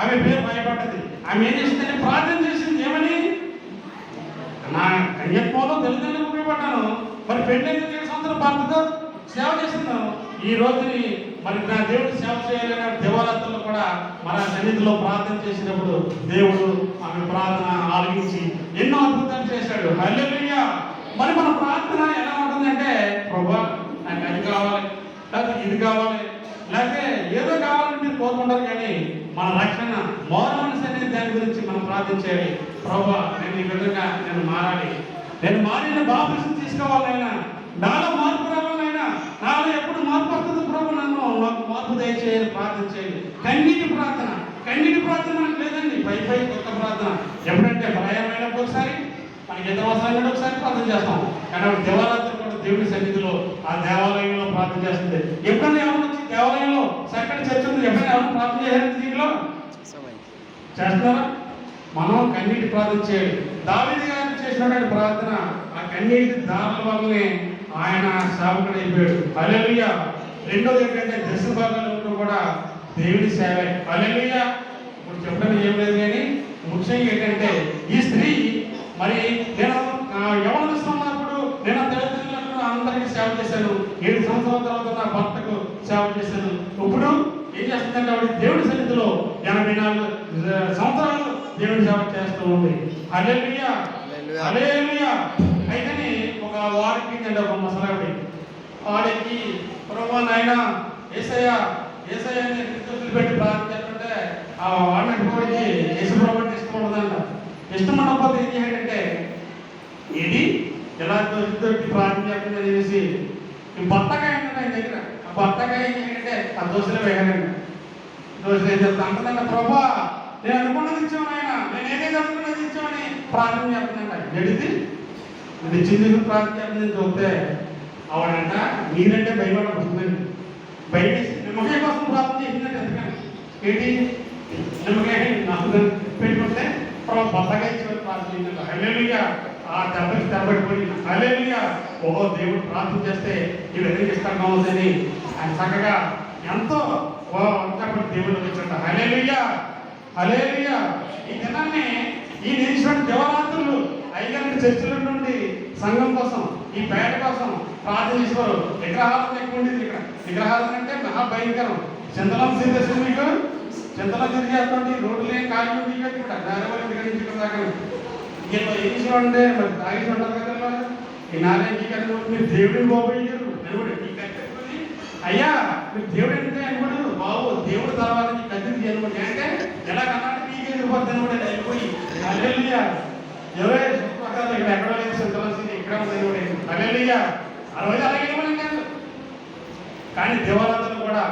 ఆమె పేరు రాయబడ్డది. ఆమె ఏం చేసిందంటే ప్రార్థన చేసింది. ఏమని? నా కన్యత్వంలో తల్లిదండ్రులకు ఉపయోగపడ్డాను, మరి పెళ్ళైన 7 సంవత్సరాల భర్తతో సేవ చేస్తున్నాను. ఈ రోజుని మరి నా దేవుడు సేవ చేయాలనే దేవాలయాల్లో కూడా మన సన్నిధిలో ప్రార్థన చేసినప్పుడు దేవుడు ఆమె ప్రార్థన ఆలకించి ఎన్నో అద్భుతాలు చేశాడు. హల్లెలూయా. మరి మన ప్రార్థన ఎలా ఉంటుందంటే, ప్రభువా నాకు అది కావాలి, లేకపోతే ఇది కావాలి, లేకపోతే ఏదో కావాలని మీరు కోరుకుంటారు, కానీ మన రక్షణ మారు మనసు అనేది దాని గురించి మనం ప్రార్థన చేయాలి. ప్రభువా నేను ఈ విధంగా నేను మారాలి, నేను మారిన బాప్తిసం తీసుకోవాలైనా, నాలో మార్పు రావాలైనా, నాలో ఎప్పుడు మార్పు వస్తుంది ప్రభు, నాకు మార్పు దయచేయాలి, ప్రార్థన చేయాలి. కన్నీటి ప్రార్థన మనకు లేదండి. పై కొత్త ప్రార్థన ఎప్పుడంటే ప్రయాణమైనప్పుడు ఒకసారి, మనకి ఎంత అవసరమైన ఒకసారి ప్రార్థన చేస్తాం. కానీ దేవాలయంలో కూడా దేవుడి సన్నిధిలో ఆ దేవాలయంలో ప్రార్థన చేస్తుంది. ఎప్పుడైనా ఎవరు వచ్చి దేవాలయంలో చక్కటి చర్చ ఉంది, ఎప్పుడైనా ఎవరు ప్రార్థన చేయాలి దీంట్లో చేస్తున్నారా? మనం కన్నీటి ప్రార్థన చేయాలి. దావీదు గారు చేసినటువంటి ప్రార్థన ఆ కన్నీటి దారుల వల్లనే ఆయన సేవకుడు అయిపోయాడు. హల్లెలూయా. రెండోది ఏంటంటే దశ భాగాలు కూడా దేవుడి సేవ. హల్లెలూయా. ఇప్పుడు చెప్పడం ఏం లేదు, కానీ ముఖ్యంగా ఏంటంటే ఈ స్త్రీ మరి నేను యవనదశలో ఉన్నప్పుడు నేను తల్లిదండ్రులకు అందరికీ సేవ చేశాను. 7 సంవత్సరాల తర్వాత నా భర్తకు సేవ చేశాను. ఇప్పుడు ఏం చేస్తుందంటే ఆవిడ దేవుడి సన్నిధిలో 84 సంవత్సరాలు దేవుడి సేవ చేస్తూ ఉంది. హల్లెలూయా. హల్లెలూయా. అయితే ఒక వారికి ఒక ముసలావిడి వాడికి ప్రభు నాయన ఏసయ్యని పెట్టి ప్రార్థన చేస్తుంటే ఆ వాడిని పోయి యేసుప్రభు అంటే ఇష్టం ఉండదంట. ఇష్టం ఉండకపోతే ఏం చేయాలంటే ఇది ఎలా దోషి ప్రార్థన చేస్తుంది అనేసి బత్తకాయ ఉంటుంది ఆయన దగ్గర. ఆ బత్తకాయ ఏం చేయాలంటే ఆ దోశలో వేయాలండి. దోశలు ఏం చేస్తా అంటుందంట, ప్రభా నేను అనుకున్నది ఇచ్చాను ఆయన, నేను ఏదైతే అనుకున్నది ఇచ్చామని ప్రార్థన చేస్తుందంట. జడిది ఇది చిన్న ప్రార్థన చేస్తుందని చూస్తే ఆవిడంట మీరంటే భయపడబడుతుందండి. బయట నిమ్మకాయ కోసం ప్రార్థన చేసిందంటే ఎందుకని ఏంటి నిమ్మకాయ నాకు పెట్టుకుంటే బద్దగా ఇచ్చిన ప్రార్థన చేసిందంట. హల్లెలూయా. ఆ దెబ్బకి దెబ్బడిపోయింది. హల్లెలూయా. ఓహో దేవుడు ప్రార్థన చేస్తే ఈ విధంగా ఇష్టంగా ఉందని ఆయన చక్కగా ఎంతో దేవుడు వచ్చాట. హల్లెలూయా. హల్లెలూయా. ఈ దినాన్ని ఈ నిలిచిన దేవరాత్రులు ఐగంటి చర్చల నుండి సంఘం కోసం ఈ పేట కోసం ప్రార్థన చేసేవారు. విగ్రహాలను ఎక్కువ ఉండేది ఇక్కడ. విగ్రహాలను అంటే మహాభయంకరం. చింతలం సిద్ధేశ్వరం మీకు చింతలం తిరిగేటువంటి రోడ్లే ఖాళీ ఉంది ఇక్కడ. దారివల్ల ఇక్కడ నుంచి ఇక్కడ దాకా ఇంకేమో ఏం విషయం అంటే మరి తాగేసి ఉంటారు కదా ఈ నారాయణకి కట్టిన మీరు దేవుడిని బాబోయ్యారు అనుకోండి ఈ కట్టెట్టుకుని అయ్యా మీరు దేవుడు అంటే అనుకోడు బాబు దేవుడు తర్వాత నీ కత్తికి అనుకోండి అంటే ఎలా కన్నాడు మీకు ఎదిరిపోద్ది అనుకోండి అయిపోయి అల్లెలుయ్యా ఎవరే చుట్టుపక్కల ఇక్కడ ఎక్కడో లేదు సంతోషం ఇక్కడ ఉంది అల్లెలుయ్యా ఆ రోజు అలాగే ఇవ్వడం కాదు. కానీ దేవారాధనలు కూడా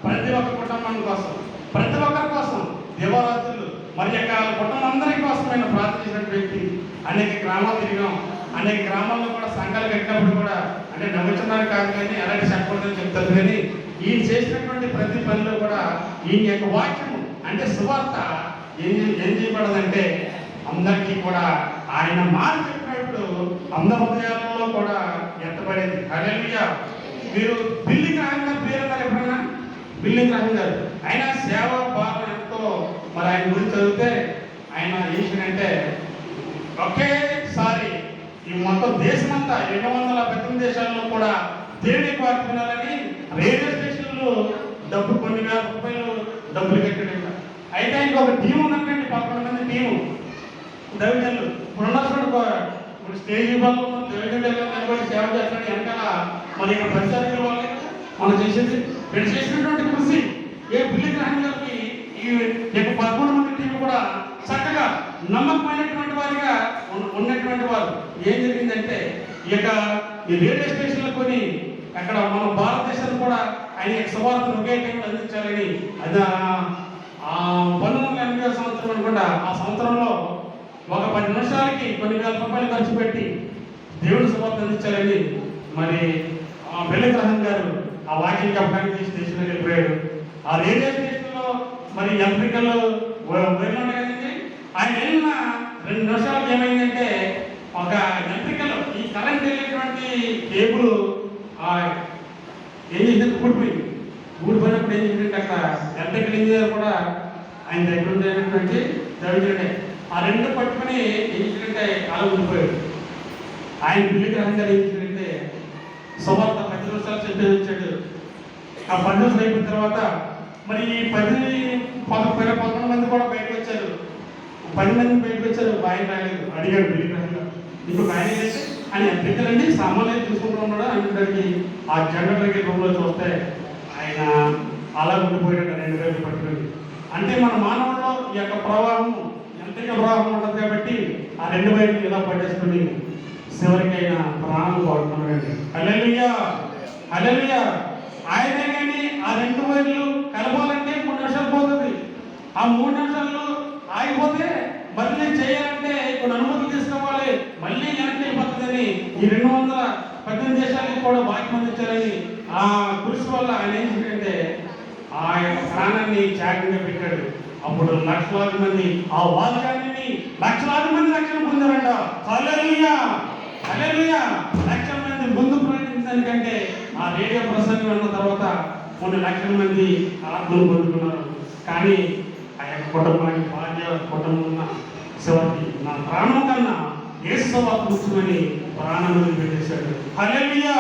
ప్రతి ఒక్క కుటుంబం కోసం ప్రతి ఒక్కరి కోసం దేవారాధనలు మరి యొక్క కుటుంబం అందరి కోసం ఆయన ప్రార్థన చేసిన వ్యక్తి. అనేక గ్రామాలు తిరిగాం, అనేక గ్రామాల్లో కూడా సంఘాలు కట్టినప్పుడు కూడా అంటే నవ్వుతున్నారు కాదు కానీ అలాంటి చెప్పకూడదని చెప్తారు. కానీ ఈయన చేసినటువంటి ప్రతి పనిలో కూడా ఈయన యొక్క వాక్యము అంటే సువార్త ఏం చేయబడదంటే అందరికీ కూడా ఆయన మాట చెప్పినప్పుడు అందరి హృదయాలలో కూడా ఎత్తబడేది. హల్లెలూయా. మీరు బిల్లి గ్రాహం గారు పేరు అన్నారు ఎప్పుడన్నా? బిల్లి గ్రాహం గారు ఆయన సేవా భావం ఎంతో మరి ఆయన గురించి చదివితే ఆయన ఏంటంటే ఒకేసారి ఈ మొత్తం దేశమంతా 218 దేశాల్లో కూడా దేవునికి వాక్యం వినాలని రేడియో స్టేషన్లు డబ్బు కొన్ని వేల రూపాయలు డబ్బులు కట్టాడు. అయితే ఆయనకు ఒక టీం ఉన్నటువంటి 11 మంది టీము దైవజనులు ఇప్పుడు స్టేజ్ విభాగంలో దైవజనులు నిలబడి సేవ చేస్తాడు. వెనకాల మరి ఇక్కడ ప్రచారం వాళ్ళే మనం చేసేది వీళ్ళు చేసినటువంటి కృషి ఏ బిల్లి గ్రహం గారికి ఈ యొక్క 11 మంది టీం కూడా చక్కగా నమ్మకమైనటువంటి వారిగా ఉన్నటువంటి వారు. ఏం జరిగిందంటే ఈ రేడియో స్టేషన్లు కొని అక్కడ మన భారతదేశాన్ని కూడా ఆయన యొక్క సువార్తను ఒకే టైంలో అందించాలని అది 1980 సంవత్సరం అనుకుంటా. ఆ సంవత్సరంలో ఒక 10 నిమిషాలకి కొన్ని వేల రూపాయలు ఖర్చు పెట్టి దేవుని సువార్త అందించాలని మరి బిల్లి గ్రహం గారు ఆ వాక్యం చెప్పడానికి స్టేషన్కి వెళ్ళిపోయాడు. ఆ రేడియో స్టేషన్లో మరి ఎంట్రికలు కదండి. ఆయన వెళ్ళిన 2 నిమిషాలకు ఏమైందంటే ఒక ఎంట్రికలు ఈ కరెంట్ వెళ్ళేటువంటి కేబుల్ ఏం చేసింది ఊడిపోయింది. ఊడిపోయినప్పుడు ఏం చేసిందంటే అక్కడ ఎలక్ట్రికల్ ఇంజనీర్ కూడా ఆయన దగ్గర ఉండేటువంటి దైవజనుడే. ఆ 2 పట్టుకుని ఏం చేసిందంటే కాలం ఊడిపోయాడు. ఆయన బిల్లి గ్రహం గారు ఏం చేసిందంటే సువార్త 10 నిమిషాలు చెప్పేసి వచ్చాడు. ఆ 10 నిమిషాలు అయిపోయిన తర్వాత మరి ఈ 11 మంది కూడా బయటకు వచ్చారు. 10 మంది బయటకు వచ్చారు. ఆయన రాలేదు. అడిగాడు బిల్లి గ్రహం గారు ఇప్పుడు ఆయన ఏంటంటే ఆయన ఎంపికలండి సామాన్లు చూసుకుంటూ ఉన్నాడు అంటే ఆ జనరేటర్ రూమ్లో చూస్తే ఆయన అలా ఉండిపోయాడు 2 వేలు పట్టుకుని. అంటే మన మానవుల్లో ఈ యొక్క ప్రవాహం ఎంతగా ప్రవాహం ఉంటుంది కాబట్టి ఆ 2 వైపులు ఇలా పట్టేసుకుని చివరికి ఆయన ప్రాణం వాడుతున్నాడండి. హల్లెలూయా హల్లెలూయా. ఆయనే కానీ ఆ 2 వైపులు కలపాలంటే 3 నిమిషాలు పోతుంది. ఆ 3 నిమిషాల్లో ఆగిపోతే మళ్ళీ చేయాలంటే కొన్ని అనుమతులు తీసుకోవాలి, మళ్ళీ వెనక్కి వెళ్ళిపోతుందని ఈ 218 దేశాలకు కూడా వాక్యం అందించాలని ఆ కృషి వల్ల ఆయన ఏం చేయాలంటే ఆ యొక్క ప్రాణాన్ని త్యాగంగా పెట్టాడు. అప్పుడు లక్షలాది మంది ఆ వాక్యాన్ని లక్షలాది మంది రక్షణ పొందారంట. హల్లెలూయా హల్లెలూయా. లక్షల మంది ముందు ప్రకటించడానికంటే ఆ రేడియో ప్రసంగం అన్న తర్వాత కొన్ని లక్షల మంది ఆత్మను పొందుకున్నారు. కానీ ఆ యొక్క కుటుంబానికి భార్య కుటుంబం ఉన్న చివరికి నా ప్రాణం కన్నా యేసు సువార్త ముఖ్యమని ప్రాణం పెట్టేశాడు. హల్లెలూయా.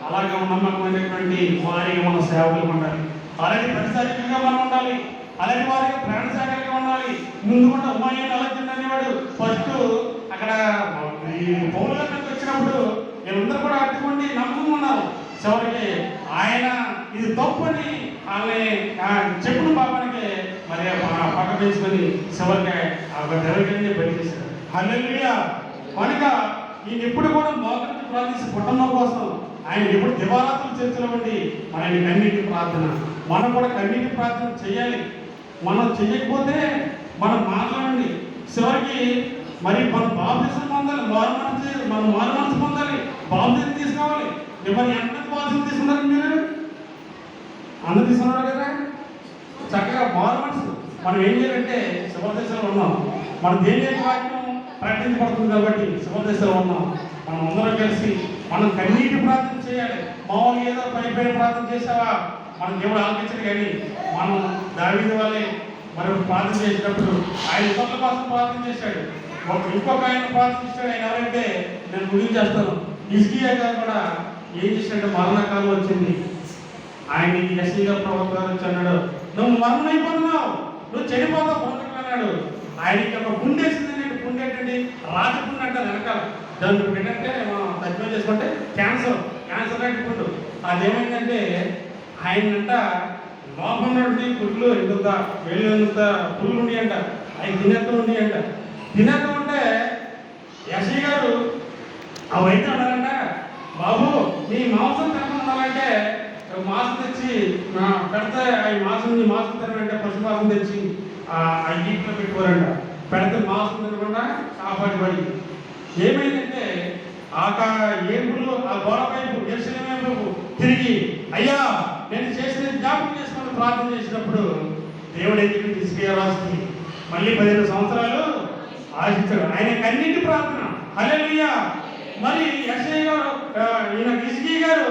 అలాగే నమ్మకమైనటువంటి వారిగా మన సేవకులు ఉండాలి. అలాగే పరిచారికలుగా మనం ఉండాలి. అలాంటి వారికి ప్రాణశాఖలుగా ఉండాలి. ముందు కూడా ఉమాయన్ అలెగ్జాండర్ అనేవాడు ఫస్ట్ అక్కడ ఈ పౌరులకు వచ్చినప్పుడు వీళ్ళందరూ కూడా అట్టుకోండి నమ్మకం ఉన్నారు. చివరికి ఆయన ఇది తప్పు అని ఆమె చెప్పుల పాపానికి మరి పక్క పెంచుకొని చివరికి ఆ దైవజనుడిని బయట చేశాడు. హల్లెలూయా. కనుక ఈయన ఎప్పుడు కూడా మోకరించి ప్రార్థించే కుటుంబం కోసం ఆయన ఎప్పుడు దివారాత్రులు చర్చలు ఉండి మన కన్నీటి ప్రార్థన మనం కూడా కన్నీటి ప్రార్థన చేయాలి. మనం చెయ్యకపోతే మనం మాట్లాడండి చివరికి మరి మనం బాప్తిసం పొందాలి, మనం మారు మనసు పొందాలి, బాప్తిసం తీసుకోవాలి. మరి ఎంత బాప్తిసం తీసుకున్నారు మీరు? అందరూ తీసుకున్నారు కదా. చక్కగా మారు మనసు మనం ఏం చేయాలంటే శుభదశలో ఉన్నాం. మన దేవుని వాక్యం ప్రకటించబడుతుంది కాబట్టి శుభదశలో ఉన్నాం. మనం అందరం కలిసి మనం కన్నీటి ప్రార్థన చేయాలి. మామూలుగా ఏదో పై ప్రార్థన చేసావా మనం దేవుడు ఆలోచించడు. కానీ మనం దావీదు వల్లే మనం ప్రార్థన చేసినప్పుడు ఆయన ఇతరుల కోసం ప్రార్థన చేశాడు. ఇంకొక ఆయన ప్రార్థన చేశాడు. ఆయన ఎవరంటే నేను ముగించేస్తాను. హిజ్కియా గారు కూడా ఏం చేశాడంటే మరణకాలం వచ్చింది. ఆయన యెషయా ప్రవక్త గారు వచ్చి అన్నాడు, నువ్వు మరణం అయిపోతున్నావు, నువ్వు చనిపోతావు పొందుకు అన్నాడు. ఆయనకి ఒక గుండెసింది, పుండు ఏంటండి, రాజపుండు అంటారు వెనకాల. దాని ఏంటంటే మనం తగ్గిన చేసుకుంటే క్యాన్సర్ లాంటి పుండు. అదేమైందంటే ఆయనంట లోపల నుండి పురుగులు ఎంత వెళ్ళేంత పురుగులు ఉండి అంట, అవి తినేస్తూ ఉండి అంట. తినేస్తూ ఉంటే యశీ గారు ఆ వైద్యం అన్నారంట, బాబు నీ మాంసం తినకుండాలంటే మాంసం తెచ్చి పెడితే అవి మాంసం తినాలంటే పశు మాంసం తెచ్చి ఆ ఇంట్లో పెట్టుకోరంట. పెడితే మాంసం తినకుండా కాపాడిపడి ఏమైందంటే ఆ ఏడుగులు ఆ గోడపైపు ఎరుసలేము తిరిగి అయ్యా నేను చేసిన జ్ఞాపకం చేసుకుని ప్రార్థన చేసినప్పుడు దేవుడు ఎందుకు తీసుకెళ్ళాల్సింది మళ్ళీ 15 సంవత్సరాలు ఆశించాడు. ఆయన కన్నీటి ప్రార్థన. హల్లెలూయా. మరి యెషయా గారు ఈయన హిజ్కీ గారు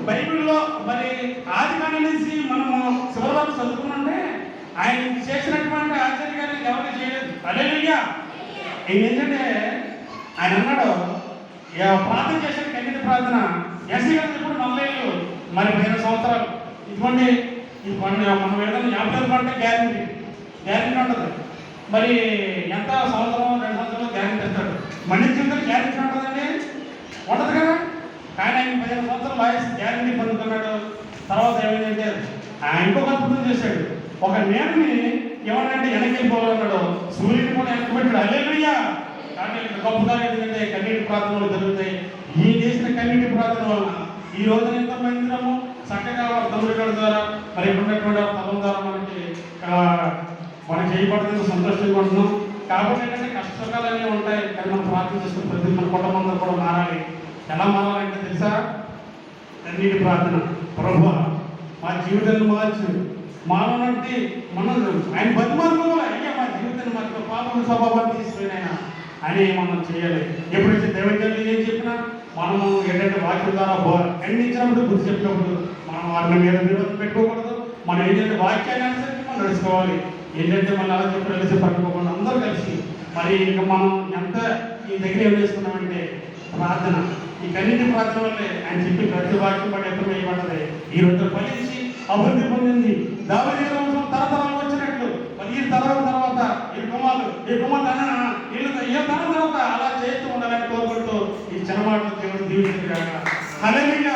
బైబిల్లో మరి ఆది కాండం నుంచి మనము చివరిలో చదువుకున్నంటే ఆయన చేసినటువంటి ఆశ్చర్యకార్యాలు ఎవరు చేయలేదు. హల్లెలూయా. ఏంటంటే ఆయన అన్నాడు ప్రార్థన చేసిన కన్నీటి ప్రార్థన. యెషయా గారు ఇప్పుడు 40 ఏళ్ళు మరి 15 సంవత్సరాలు. ఇటువంటి మనం ఏదైనా 50 పంట గ్యారెంటీ ఉంటుంది. మరి ఎంత సంవత్సరం 2 సంవత్సరాలు గ్యారెంటీ ఇస్తాడు. మనిషి జీవితంలో గ్యారెంటీ ఉంటుందండి, ఉండదు కదా. కానీ ఆయన 15 సంవత్సరాలు వయసు గ్యారెంటీ పొందుతున్నాడు. తర్వాత ఏమైందంటే ఆయన ఇంకొక అద్భుతం చేశాడు. ఒక నేలని ఏమన్నాడంటే వెనక్కి వెళ్ళిపోవాలన్నాడు, సూర్యుని కూడా వెనక్కి పెట్టాడు. హల్లెలూయా. కానీ గొప్పగా ఎందుకంటే కన్నీటి ప్రార్థనలు జరుగుతాయి. ఈ చేసిన కన్నీటి ప్రార్థన వలన ఈ రోజున ఎంత మందిరము చక్కగా తమ్ముడి గారి ద్వారా మరి ఉన్నటువంటి పదం ద్వారా మనకి చేయబడుతుంది, సంతోషంగా ఉంటున్నాం. కాబట్టి ఏంటంటే కష్టకాలు అనేవి ఉంటాయి. కానీ మనం ప్రార్థన చేసుకుని ప్రతి మన కుటుంబంలో కూడా మారాలి. ఎలా మారాలంటే తెలుసా? కన్నీటి ప్రార్థన. ప్రభువా మా జీవితాన్ని మార్చు, మానవునంటే మనం ఆయన బతిమార్గంలో అయ్యా మా జీవితాన్ని మార్చు, పాపం స్వభావాన్ని తీసుకుని అని మనం చేయాలి. ఎప్పుడైతే దైవజనులు ఏం చెప్పినా మనము ఏంటంటే వాక్యం ద్వారా ఖండించినప్పుడు బుద్ధి చెప్పినప్పుడు మనం వారిని మీద విరోధం పెట్టుకోకూడదు. మనం ఏంటంటే వాక్యాన్ని అనుసరించి మనం నడుచుకోవాలి. ఏంటంటే మళ్ళీ అలా చెప్పి కలిసి పట్టుకోకుండా అందరూ కలిసి మరి ఇంకా మనం ఎంత ఈ దగ్గర ఏం చేసుకున్నామంటే ప్రార్థన. ఈ కన్నీటి ప్రార్థన వల్లే ఆయన చెప్పి ప్రతి వాక్యం పడి ఎప్పుడు వేయబడ్డది ఈ రోజు ఫలించి అభివృద్ధి పొందింది. దావీదు వంశం తరతరాలు వచ్చినట్లు 15 తరాల తర్వాత ఈ కుమారుడు ఏ తరం తర్వాత అలా చేస్తూ ఉండాలని కోరుకుంటూ ఈ చిన్నమాటలు దేవుడు దీవించారు. హల్లెలూయా.